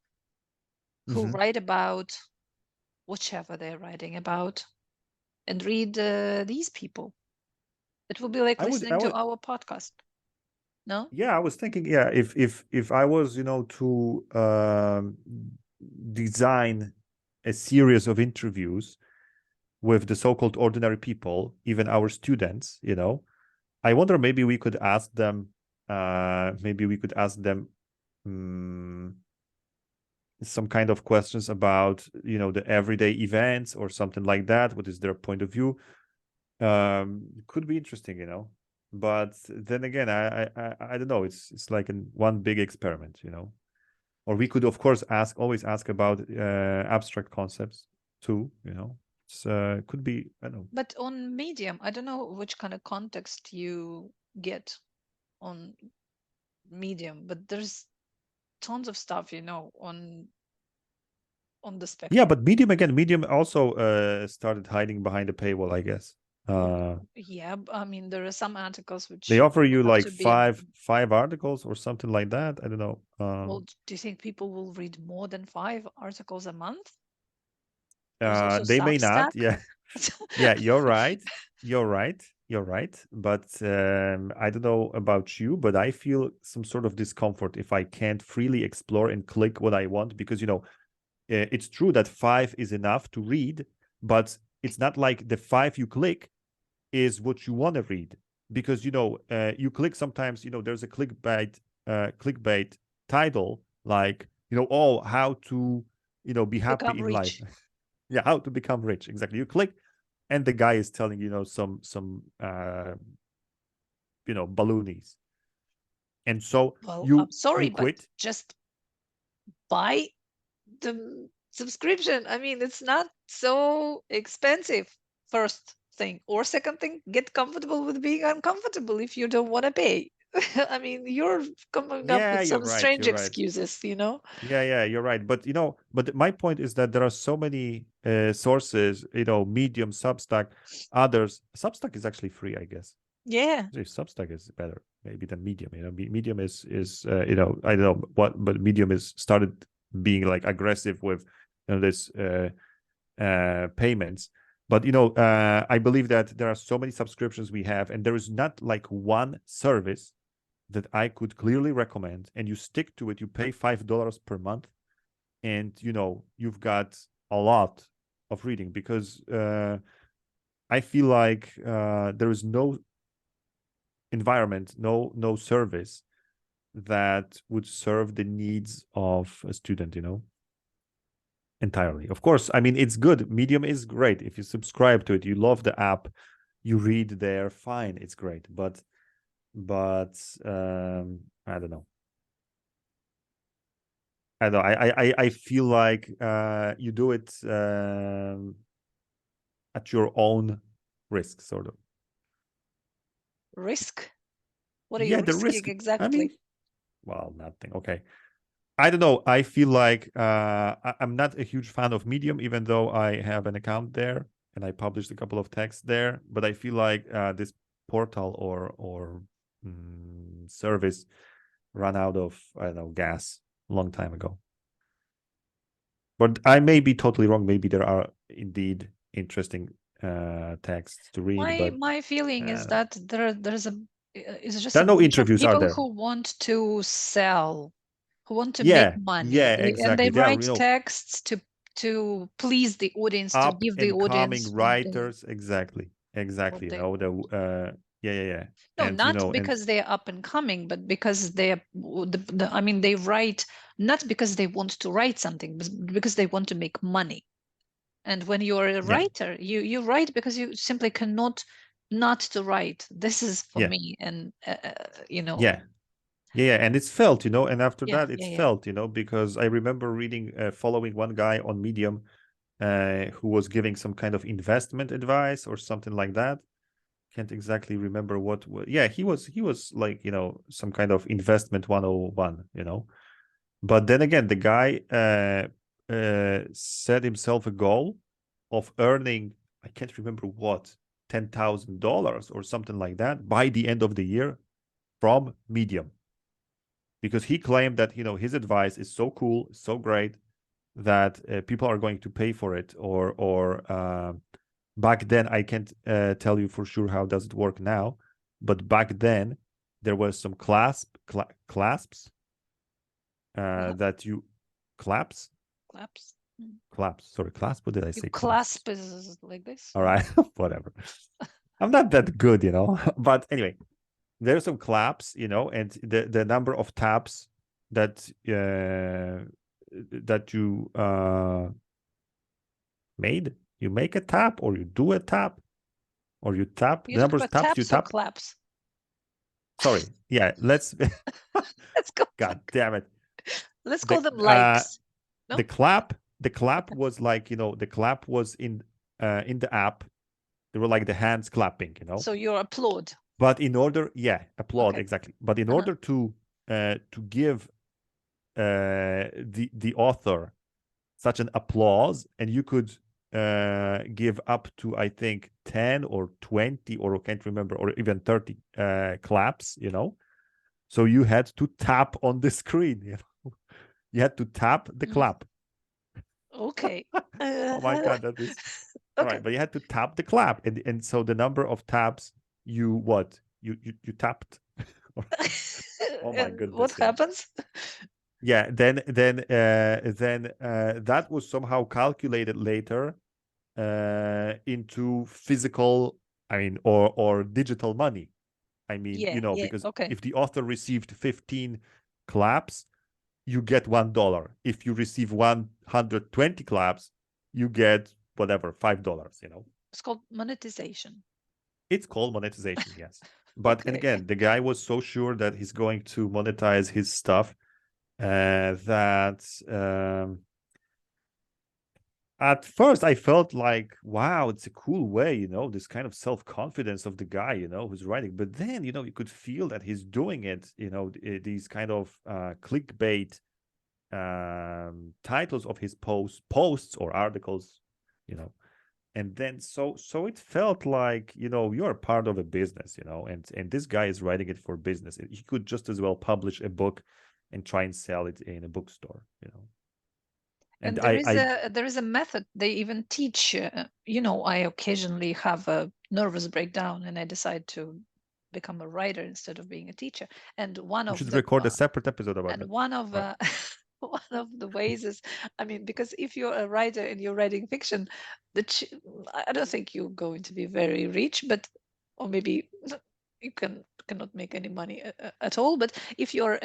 who Mhm. write about whichever they're writing about, and read these people. It will be like I listening to would, our podcast. No? yeah, I was thinking, yeah, if I was, to design a series of interviews with the so-called ordinary people, even our students, I wonder maybe we could ask them, um, some kind of questions about, the everyday events or something like that. What is their point of view? Could be interesting, but then again, I don't know. It's like one big experiment, or we could of course always ask about abstract concepts too, it's could be, I don't know. But on Medium, I don't know which kind of context you get on Medium, but there's tons of stuff, on the Yeah, spectrum. but Medium also started hiding behind the paywall, I guess. Yeah, I mean, there are some articles They which offer you have like to be. five articles or something like that. I don't know. Well, do you think people will read more than 5 articles a month? There's also They may Substack. not. Yeah. Yeah, you're right. You're right. You're right. But I don't know about you, but I feel some sort of discomfort if I can't freely explore and click what I want, because it's true that 5 is enough to read, but it's not like the 5 you click is what you want to read, because you click sometimes, there's a clickbait title, like, oh, how to be happy Become in life. rich. Yeah, how to become rich. Exactly. You click, and the guy is telling some balloonies, and so Well, you I'm sorry, you but quit. just buy the subscription. I mean, it's not so expensive. First thing, or second thing, get comfortable with being uncomfortable if you don't want to pay. I mean, you're coming up Yeah, with you're some right. strange You're right. excuses. Yeah, you're right. But my point is that there are so many sources, Medium, Substack, others. Substack is actually free, I guess. Yeah. Actually, Substack is better maybe than Medium. Medium is I don't know what, but Medium is started being like aggressive with this payments. But I believe that there are so many subscriptions we have, and there is not like one service that I could clearly recommend, and you stick to it. You pay $5 per month, and you've got a lot of reading, because I feel like there is no environment, no service that would serve the needs of a student, entirely. Of course, I mean, it's good. Medium is great. If you subscribe to it, you love the app, you read there, fine, it's great. But I don't know. I don't know. I feel like you do it at your own risk, sort of. Risk? What are you Yeah, the risking risk. I mean, exactly? well, nothing. Okay. I don't know. I feel like I'm not a huge fan of Medium, even though I have an account there and I published a couple of texts there. But I feel like this portal or service ran out of, I don't know, gas a long time ago. But I may be totally wrong. Maybe there are indeed interesting texts to read, My but my feeling is that there's a it's just there a are no bunch of interviews, are people there? who want to sell, who want to make Yeah, money. yeah, And they exactly. They are, write texts to please the audience, to up give the and coming audience writers. Exactly, what exactly. they want. Yeah. No, And not and because they're up and coming, but because I mean, they write not because they want to write something, but because they want to make money. And when you're a yeah, writer, you write because you simply cannot not to write. This is for yeah, me, and yeah, yeah. And it's felt, and after yeah, that, yeah, it's yeah. felt, because I remember reading, following one guy on Medium, who was giving some kind of investment advice or something like that. Can't exactly remember what. Yeah, he was like, some kind of investment 101, But then again, the guy set himself a goal of earning, I can't remember what, $10,000 or something like that by the end of the year from Medium. because he claimed that, you know, his advice is so cool, so great that people are going to pay for it. Or back then, I can't tell you for sure how does it work now, but back then there was some clasps that you claps. Claps. Claps. Sorry, clasp. What did I You say? clasp is like this. All right, whatever. I'm not that good, you know. But anyway, there's some claps, you know, and the number of taps that that you made. You make a tap, or you do a tap, or you tap. You The talk number of about taps you taps or tap. claps? Sorry. Yeah. Let's. Let's go. God damn it. Let's The call them likes. No? the clap. The clap Okay. was like, you know, the clap was in the app. They were like the hands clapping, you know. So you applaud. But in order, yeah, applaud, Okay. exactly. But in order to give the author such an applause, and you could give up to, I think, 10 or 20, or I can't remember, or even 30 claps, you know. So you had to tap on the screen, you know. You had to tap the clap. Okay. Oh my God, that is all Okay. right. But you had to tap the clap, and so the number of taps you what you tapped. Oh my And what goodness, yeah. happens? Yeah, then that was somehow calculated later into physical, I mean, or digital money. I mean, Yeah, you know, yeah. because Okay. if the author received 15 claps, you get $1. If you receive 120 claps, you get whatever, $5, you know. It's called monetization. It's called monetization, yes. But and Okay. again, the guy was so sure that he's going to monetize his stuff that at first I felt like, wow, it's a cool way, you know, this kind of self-confidence of the guy, you know, who's writing. But then, you know, you could feel that he's doing it, you know, these kind of clickbait titles of his posts or articles, you know. And then so it felt like, you know, you're part of a business, you know, and this guy is writing it for business. He could just as well publish a book and try and sell it in a bookstore, you know. And And I there is a method they even teach. You know, I occasionally have a nervous breakdown, and I decide to become a writer instead of being a teacher. And one we of should the record a separate episode about and that. one of All right. one of the ways is, I mean, because if you're a writer and you're writing fiction, I don't think you're going to be very rich, but or maybe you cannot make any money at all. But if you're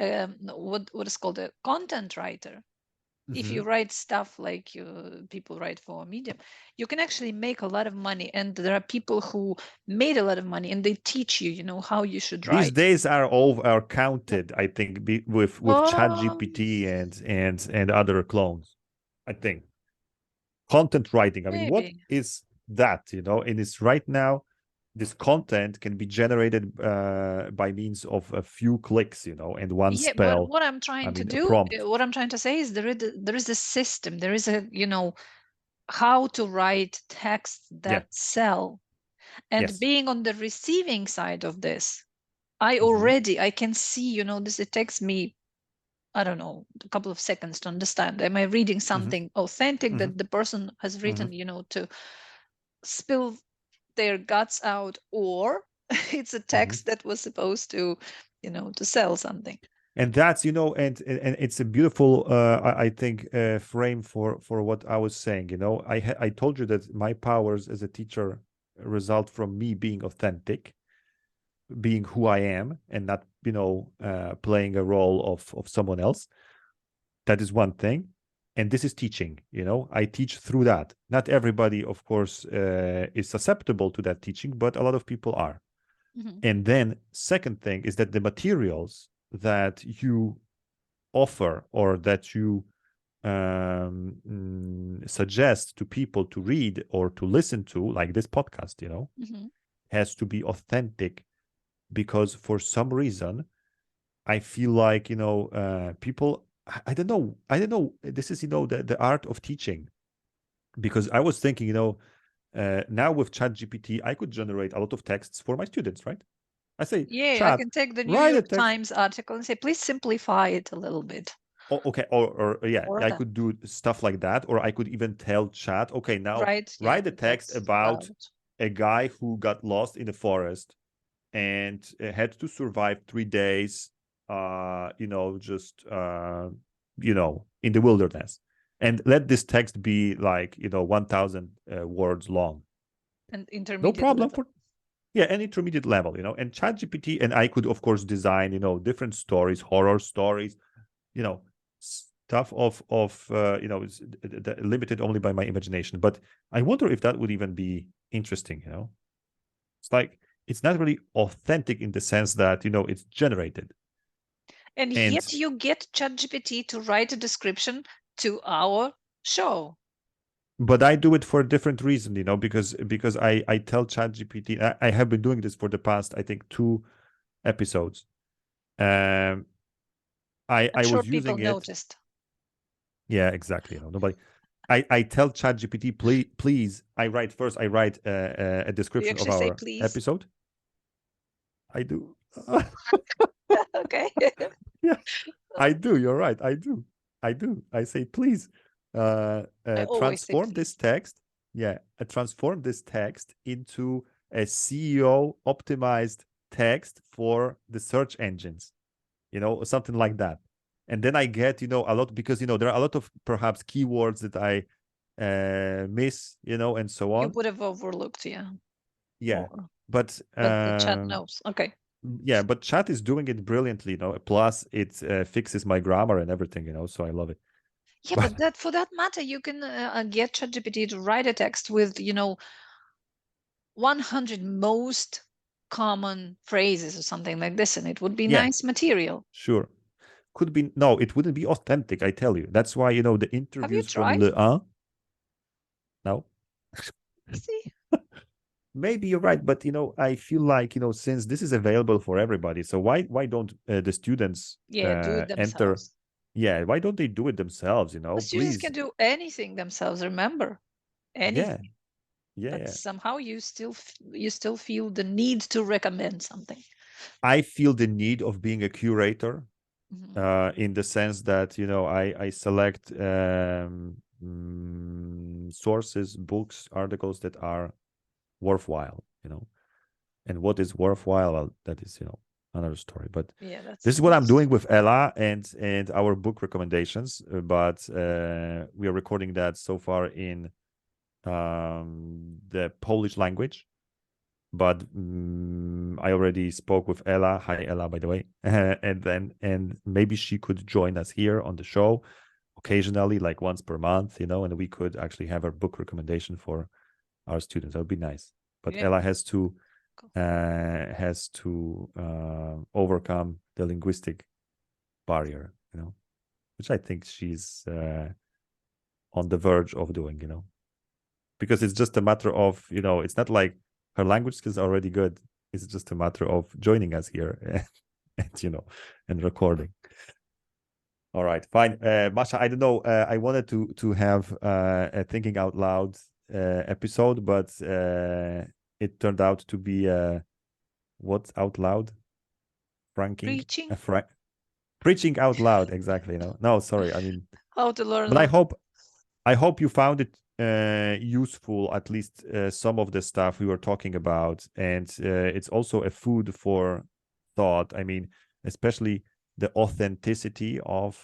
what is called a content writer, if you Mm-hmm. write stuff like people write for Medium, you can actually make a lot of money. And there are people who made a lot of money, and they teach you, you know, how you should These write. days are counted, I think, with Oh, ChatGPT and other clones. I think content writing. I mean, what maybe. is that? You know, and it's right now. This content can be generated by means of a few clicks, you know, and one Yeah, but spell. what I'm I trying to mean, a do, prompt. what I'm trying to say is there is a system, there is a, you know, how to write texts Yeah. that sell. And Yes. being on the receiving side of this, Mm-hmm. I can see, you know, this, it takes me, I don't know, a couple of seconds to understand. Am I reading Mm-hmm. something authentic Mm-hmm. that the person has Mm-hmm. written, you know, to spill their guts out, or it's a Mm-hmm. text that was supposed to, you know, to sell something? And that's, you know, and it's a beautiful I think frame for what I was saying, you know. I told you that my powers as a teacher result from me being authentic, being who I am, and not, you know, playing a role of someone else. That is one thing. And this is teaching, you know. I teach through that. Not everybody, of course, is susceptible to that teaching, but a lot of people are. Mhm. And then second thing is that the materials that you offer, or that you suggest to people to read or to listen to, like this podcast, you know, Mhm. has to be authentic. Because for some reason, I feel like, you know, people, I don't know, this is, you know, the art of teaching. Because I was thinking, you know, now with ChatGPT, I could generate a lot of texts for my students, right? I say, Yeah, I chat, can take the New write a York text. Times article and say, please simplify it a little bit. Oh, okay, or yeah, Or I that. could do stuff like that, or I could even tell chat, okay, now Yeah, write a text about a guy who got lost in the forest and had to survive 3 days, just in the wilderness, and let this text be like 1,000 words long. and No intermediate problem level. an intermediate level, and ChatGPT, and I could of course design different stories, horror stories, stuff of it's limited only by my imagination. But I wonder if that would even be interesting. It's like it's not really authentic in the sense that it's generated. And yet you get ChatGPT to write a description to our show. But I do it for a different reason, because I tell ChatGPT. I have been doing this for the past, I think, 2 episodes. I sure was using people it. Noticed. Yeah, exactly. Nobody. I tell ChatGPT, please. I write a description of our episode. I do. Okay. Yeah, I do. You're right. I do. I say, please, transform this text. Yeah, transform this text into a SEO optimized text for the search engines, something like that. And then I get, a lot, because, there are a lot of perhaps keywords that I miss, and so on. You would have overlooked, yeah. Yeah. But the chat knows. Okay. Yeah, but chat is doing it brilliantly, plus it fixes my grammar and everything, so I love it. Yeah, but that, for that matter, you can get ChatGPT to write a text with 100 most common phrases or something like this, and it would be nice material. Sure. Could be. No, it wouldn't be authentic, I tell you. That's why, the interviews from Le 1. No. See? Maybe you're right, but I feel like, since this is available for everybody, so why don't the students do it enter? themselves. Yeah, why don't they do it themselves? The students can do anything themselves. Remember, anything. Yeah. But somehow you still feel the need to recommend something. I feel the need of being a curator, in the sense that I select sources, books, articles that are worthwhile, and what is worthwhile, well, that is another story. But this is what I'm doing with Ella and our book recommendations. But we are recording that so far in the Polish language. But I already spoke with Ella. Hi, Ella, by the way. and maybe she could join us here on the show occasionally, like once per month, and we could actually have a book recommendation for our students. That would be nice. But Ella has to overcome the linguistic barrier, which I think she's on the verge of doing, because it's just a matter of, it's not like her language skills are already good. It's just a matter of joining us here and recording. All right, fine. Masha, I don't know. I wanted to have a thinking out loud episode, but it turned out to be what's out loud? Preaching out loud. Exactly. No, sorry. I mean, how to learn. But I hope you found it useful, at least some of the stuff we were talking about, and it's also a food for thought. I mean, especially the authenticity of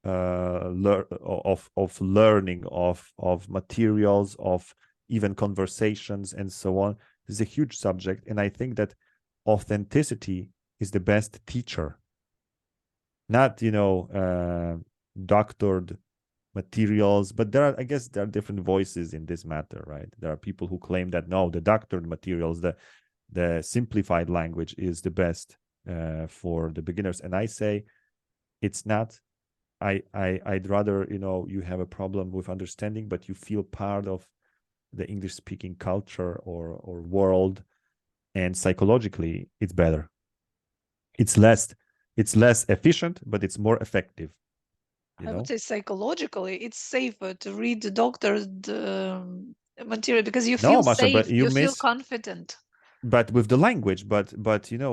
learning, of materials, of even conversations, and so on. This is a huge subject, and I think that authenticity is the best teacher. Not doctored materials, but I guess there are different voices in this matter, right? There are people who claim that no, the doctored materials, the simplified language is the best for the beginners, and I say it's not. I'd rather you have a problem with understanding, but you feel part of the English speaking culture or world, and psychologically it's better. It's less efficient, but it's more effective. I would say psychologically, it's safer to read the doctor's material because you feel safe, you feel confident. but with the language, but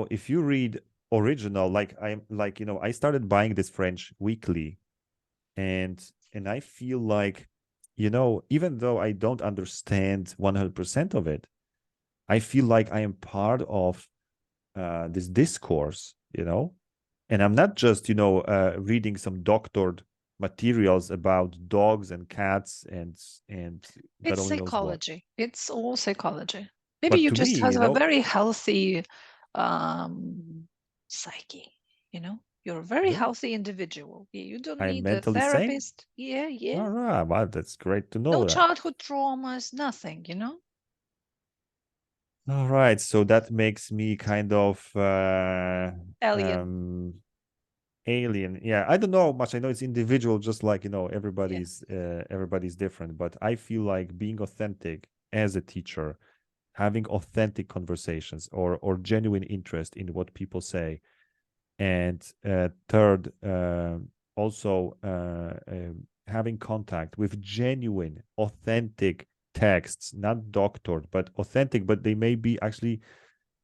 if you read original, like I started buying this French weekly, and I feel like, even though I don't understand 100% of it, I feel like I am part of this discourse, and I'm not just reading some doctored materials about dogs and cats and God It's only knows what. psychology. It's all psychology. Maybe But you to me, just have a very healthy psyche, You're a very yeah, healthy individual. You don't I'm need a mentally sane. therapist. Yeah, yeah. All right, well, that's great to No know that. childhood traumas, nothing. All right, so that makes me kind of Alien. alien. Yeah, I don't know much. I know it's individual, just like Yeah. everybody's different. But I feel like being authentic as a teacher, having authentic conversations or genuine interest in what people say, and third, also having contact with genuine, authentic texts, not doctored, but authentic, but they may be actually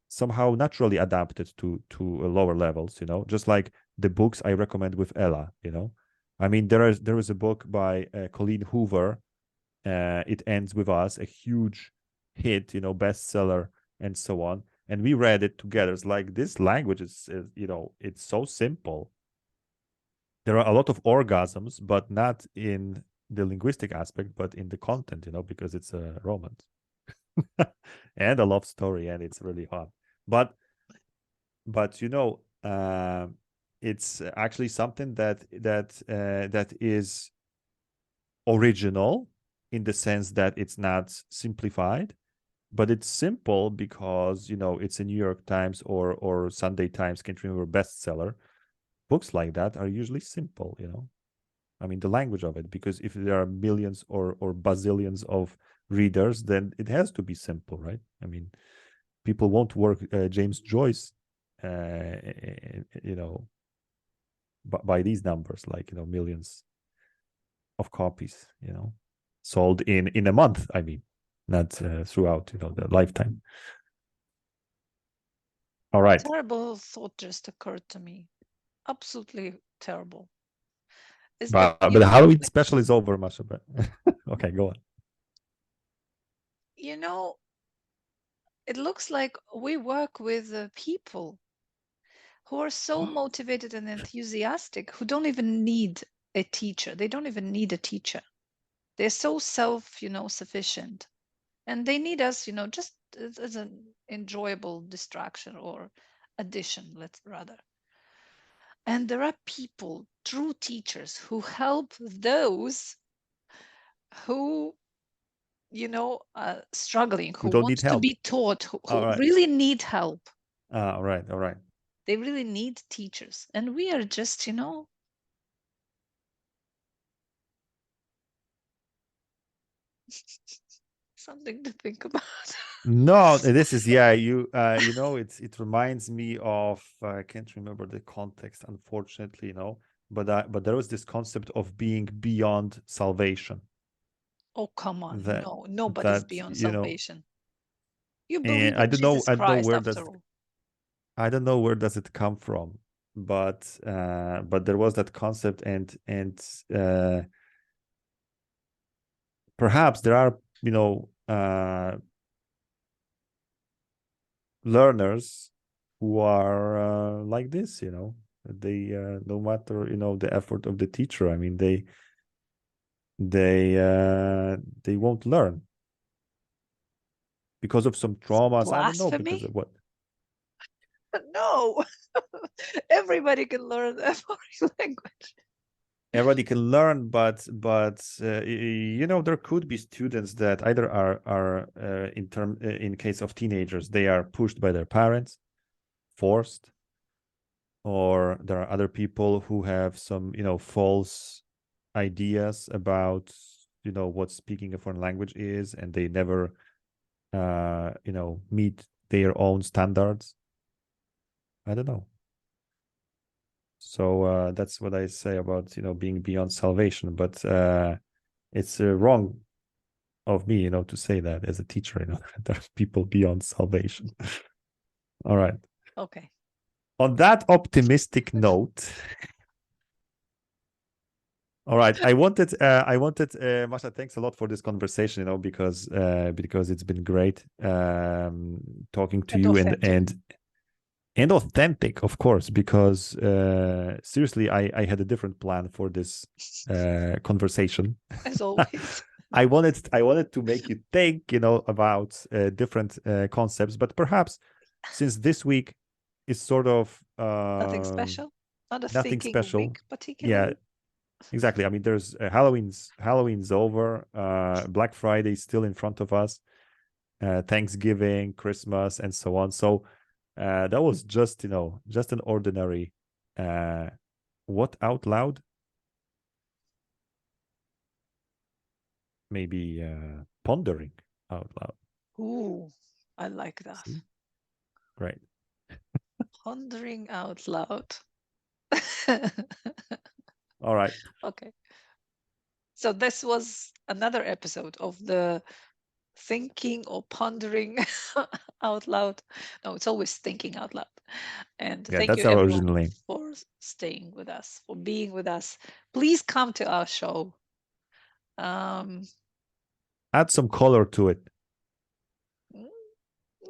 somehow naturally adapted to lower levels, just like the books I recommend with Ella. I mean, there is a book by Colleen Hoover, It Ends With Us, a huge hit, bestseller, and so on, and we read it together. It's like, this language is it's so simple. There are a lot of orgasms, but not in the linguistic aspect, but in the content, because it's a romance and a love story, and it's really hot. But it's actually something that is original, in the sense that it's not simplified, but it's simple because it's a New York Times or Sunday Times, can't remember, bestseller. Books like that are usually simple. I mean, the language of it, because if there are millions or bazillions of readers, then it has to be simple, right? I mean, people won't work James Joyce, you know, by these numbers, like millions of copies, sold in a month. I mean, not throughout the lifetime. All right, Terrible thought just occurred to me. Absolutely terrible. Is that but the Halloween special is over, Masha. But okay, go on. It looks like we work with people who are so motivated and enthusiastic, who don't even need a teacher. They don't even need a teacher. They're so sufficient. And they need us, just as an enjoyable distraction or addition, let's rather. And there are people, true teachers, who help those who struggling, Who who don't need wants to help. be taught, who All right. really need help. All right. All right. They really need teachers, and we are just something to think about. No, this is, yeah, it reminds me of, I can't remember the context, unfortunately, but there was this concept of being beyond salvation. Oh, come on. that No, nobody's that beyond salvation. You and believe in Jesus I don't know Christ where after all. does it come from, but there was that concept, and perhaps there are learners who are like this. They no matter the effort of the teacher, I mean, they won't learn because of some traumas. I don't know because Blasphemy? of what. No. Everybody can learn a foreign language. Everybody can learn, but there could be students that either are in case of teenagers, they are pushed by their parents, forced, or there are other people who have some false ideas about what speaking a foreign language is, and they never meet their own standards. I don't know. So that's what I say about being beyond salvation, but it's wrong of me, to say that as a teacher, there are people beyond salvation. All right. Okay. On that optimistic note, all right. I wanted, Masha, thanks a lot for this conversation, because it's been great talking to And you authentic. and authentic, of course, because seriously, I had a different plan for this conversation. As always. I wanted to make you think, about different concepts, but perhaps since this week is sort of Nothing special. Not a nothing thinking special. week, Yeah, particularly. exactly. I mean, there's Halloween's over. Black Friday is still in front of us. Thanksgiving, Christmas, and so on. So that was just just an ordinary what out loud? Maybe pondering out loud. Ooh, I like that. See? Great. Pondering out loud. All right. Okay. So this was another episode of the thinking or pondering out loud. No, it's always thinking out loud. And Yeah, thank you that's our everyone original name. for staying with us, for being with us. Please come to our show. Add some color to it.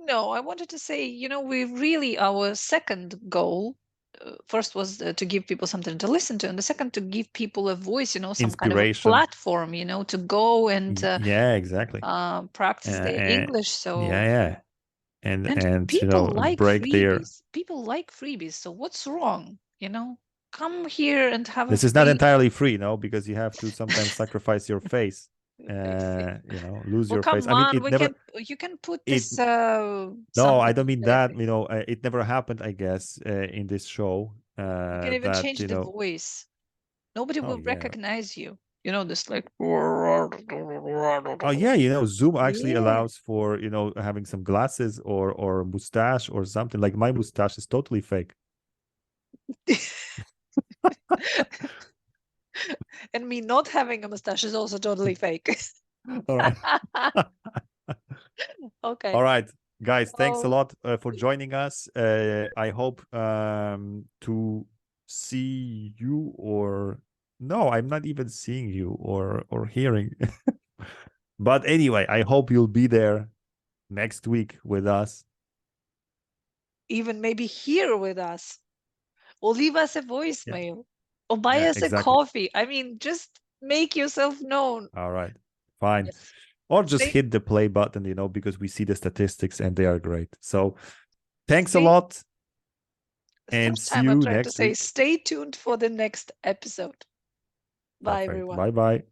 No, I wanted to say, we really, our second goal first was to give people something to listen to, and the second to give people a voice, some kind of a Inspiration. platform, to go and Yeah, exactly. practice their English. So yeah. And people like break their. freebies. People like freebies. So what's wrong? Come here and have a This is not free entirely free, because you have to sometimes sacrifice your face. face. Lose Well, your face. come I mean, on, you can put it. this No, I something don't mean in their that. face. It never happened, I guess, in this show. You can even That change the voice. Nobody Oh will yeah. recognize you. This like. Oh yeah. Zoom actually Yeah. allows for having some glasses or mustache or something. Like my mustache is totally fake. And me not having a mustache is also totally fake. All right. Okay. All right, guys. Thanks a Oh, lot for joining us. I hope to see you or no, I'm not even seeing you or hearing. But anyway, I hope you'll be there next week with us. even maybe here with us, or leave us a Yeah. voicemail, or buy Yeah, us a exactly. coffee. I mean, just make yourself known. All right. Fine. Yes. Or just Stay, hit the play button, because we see the statistics and they are great. So thanks a stay. lot and First see time I'm you trying to next say, week. stay tuned for the next episode. Bye, Perfect. everyone. Bye bye.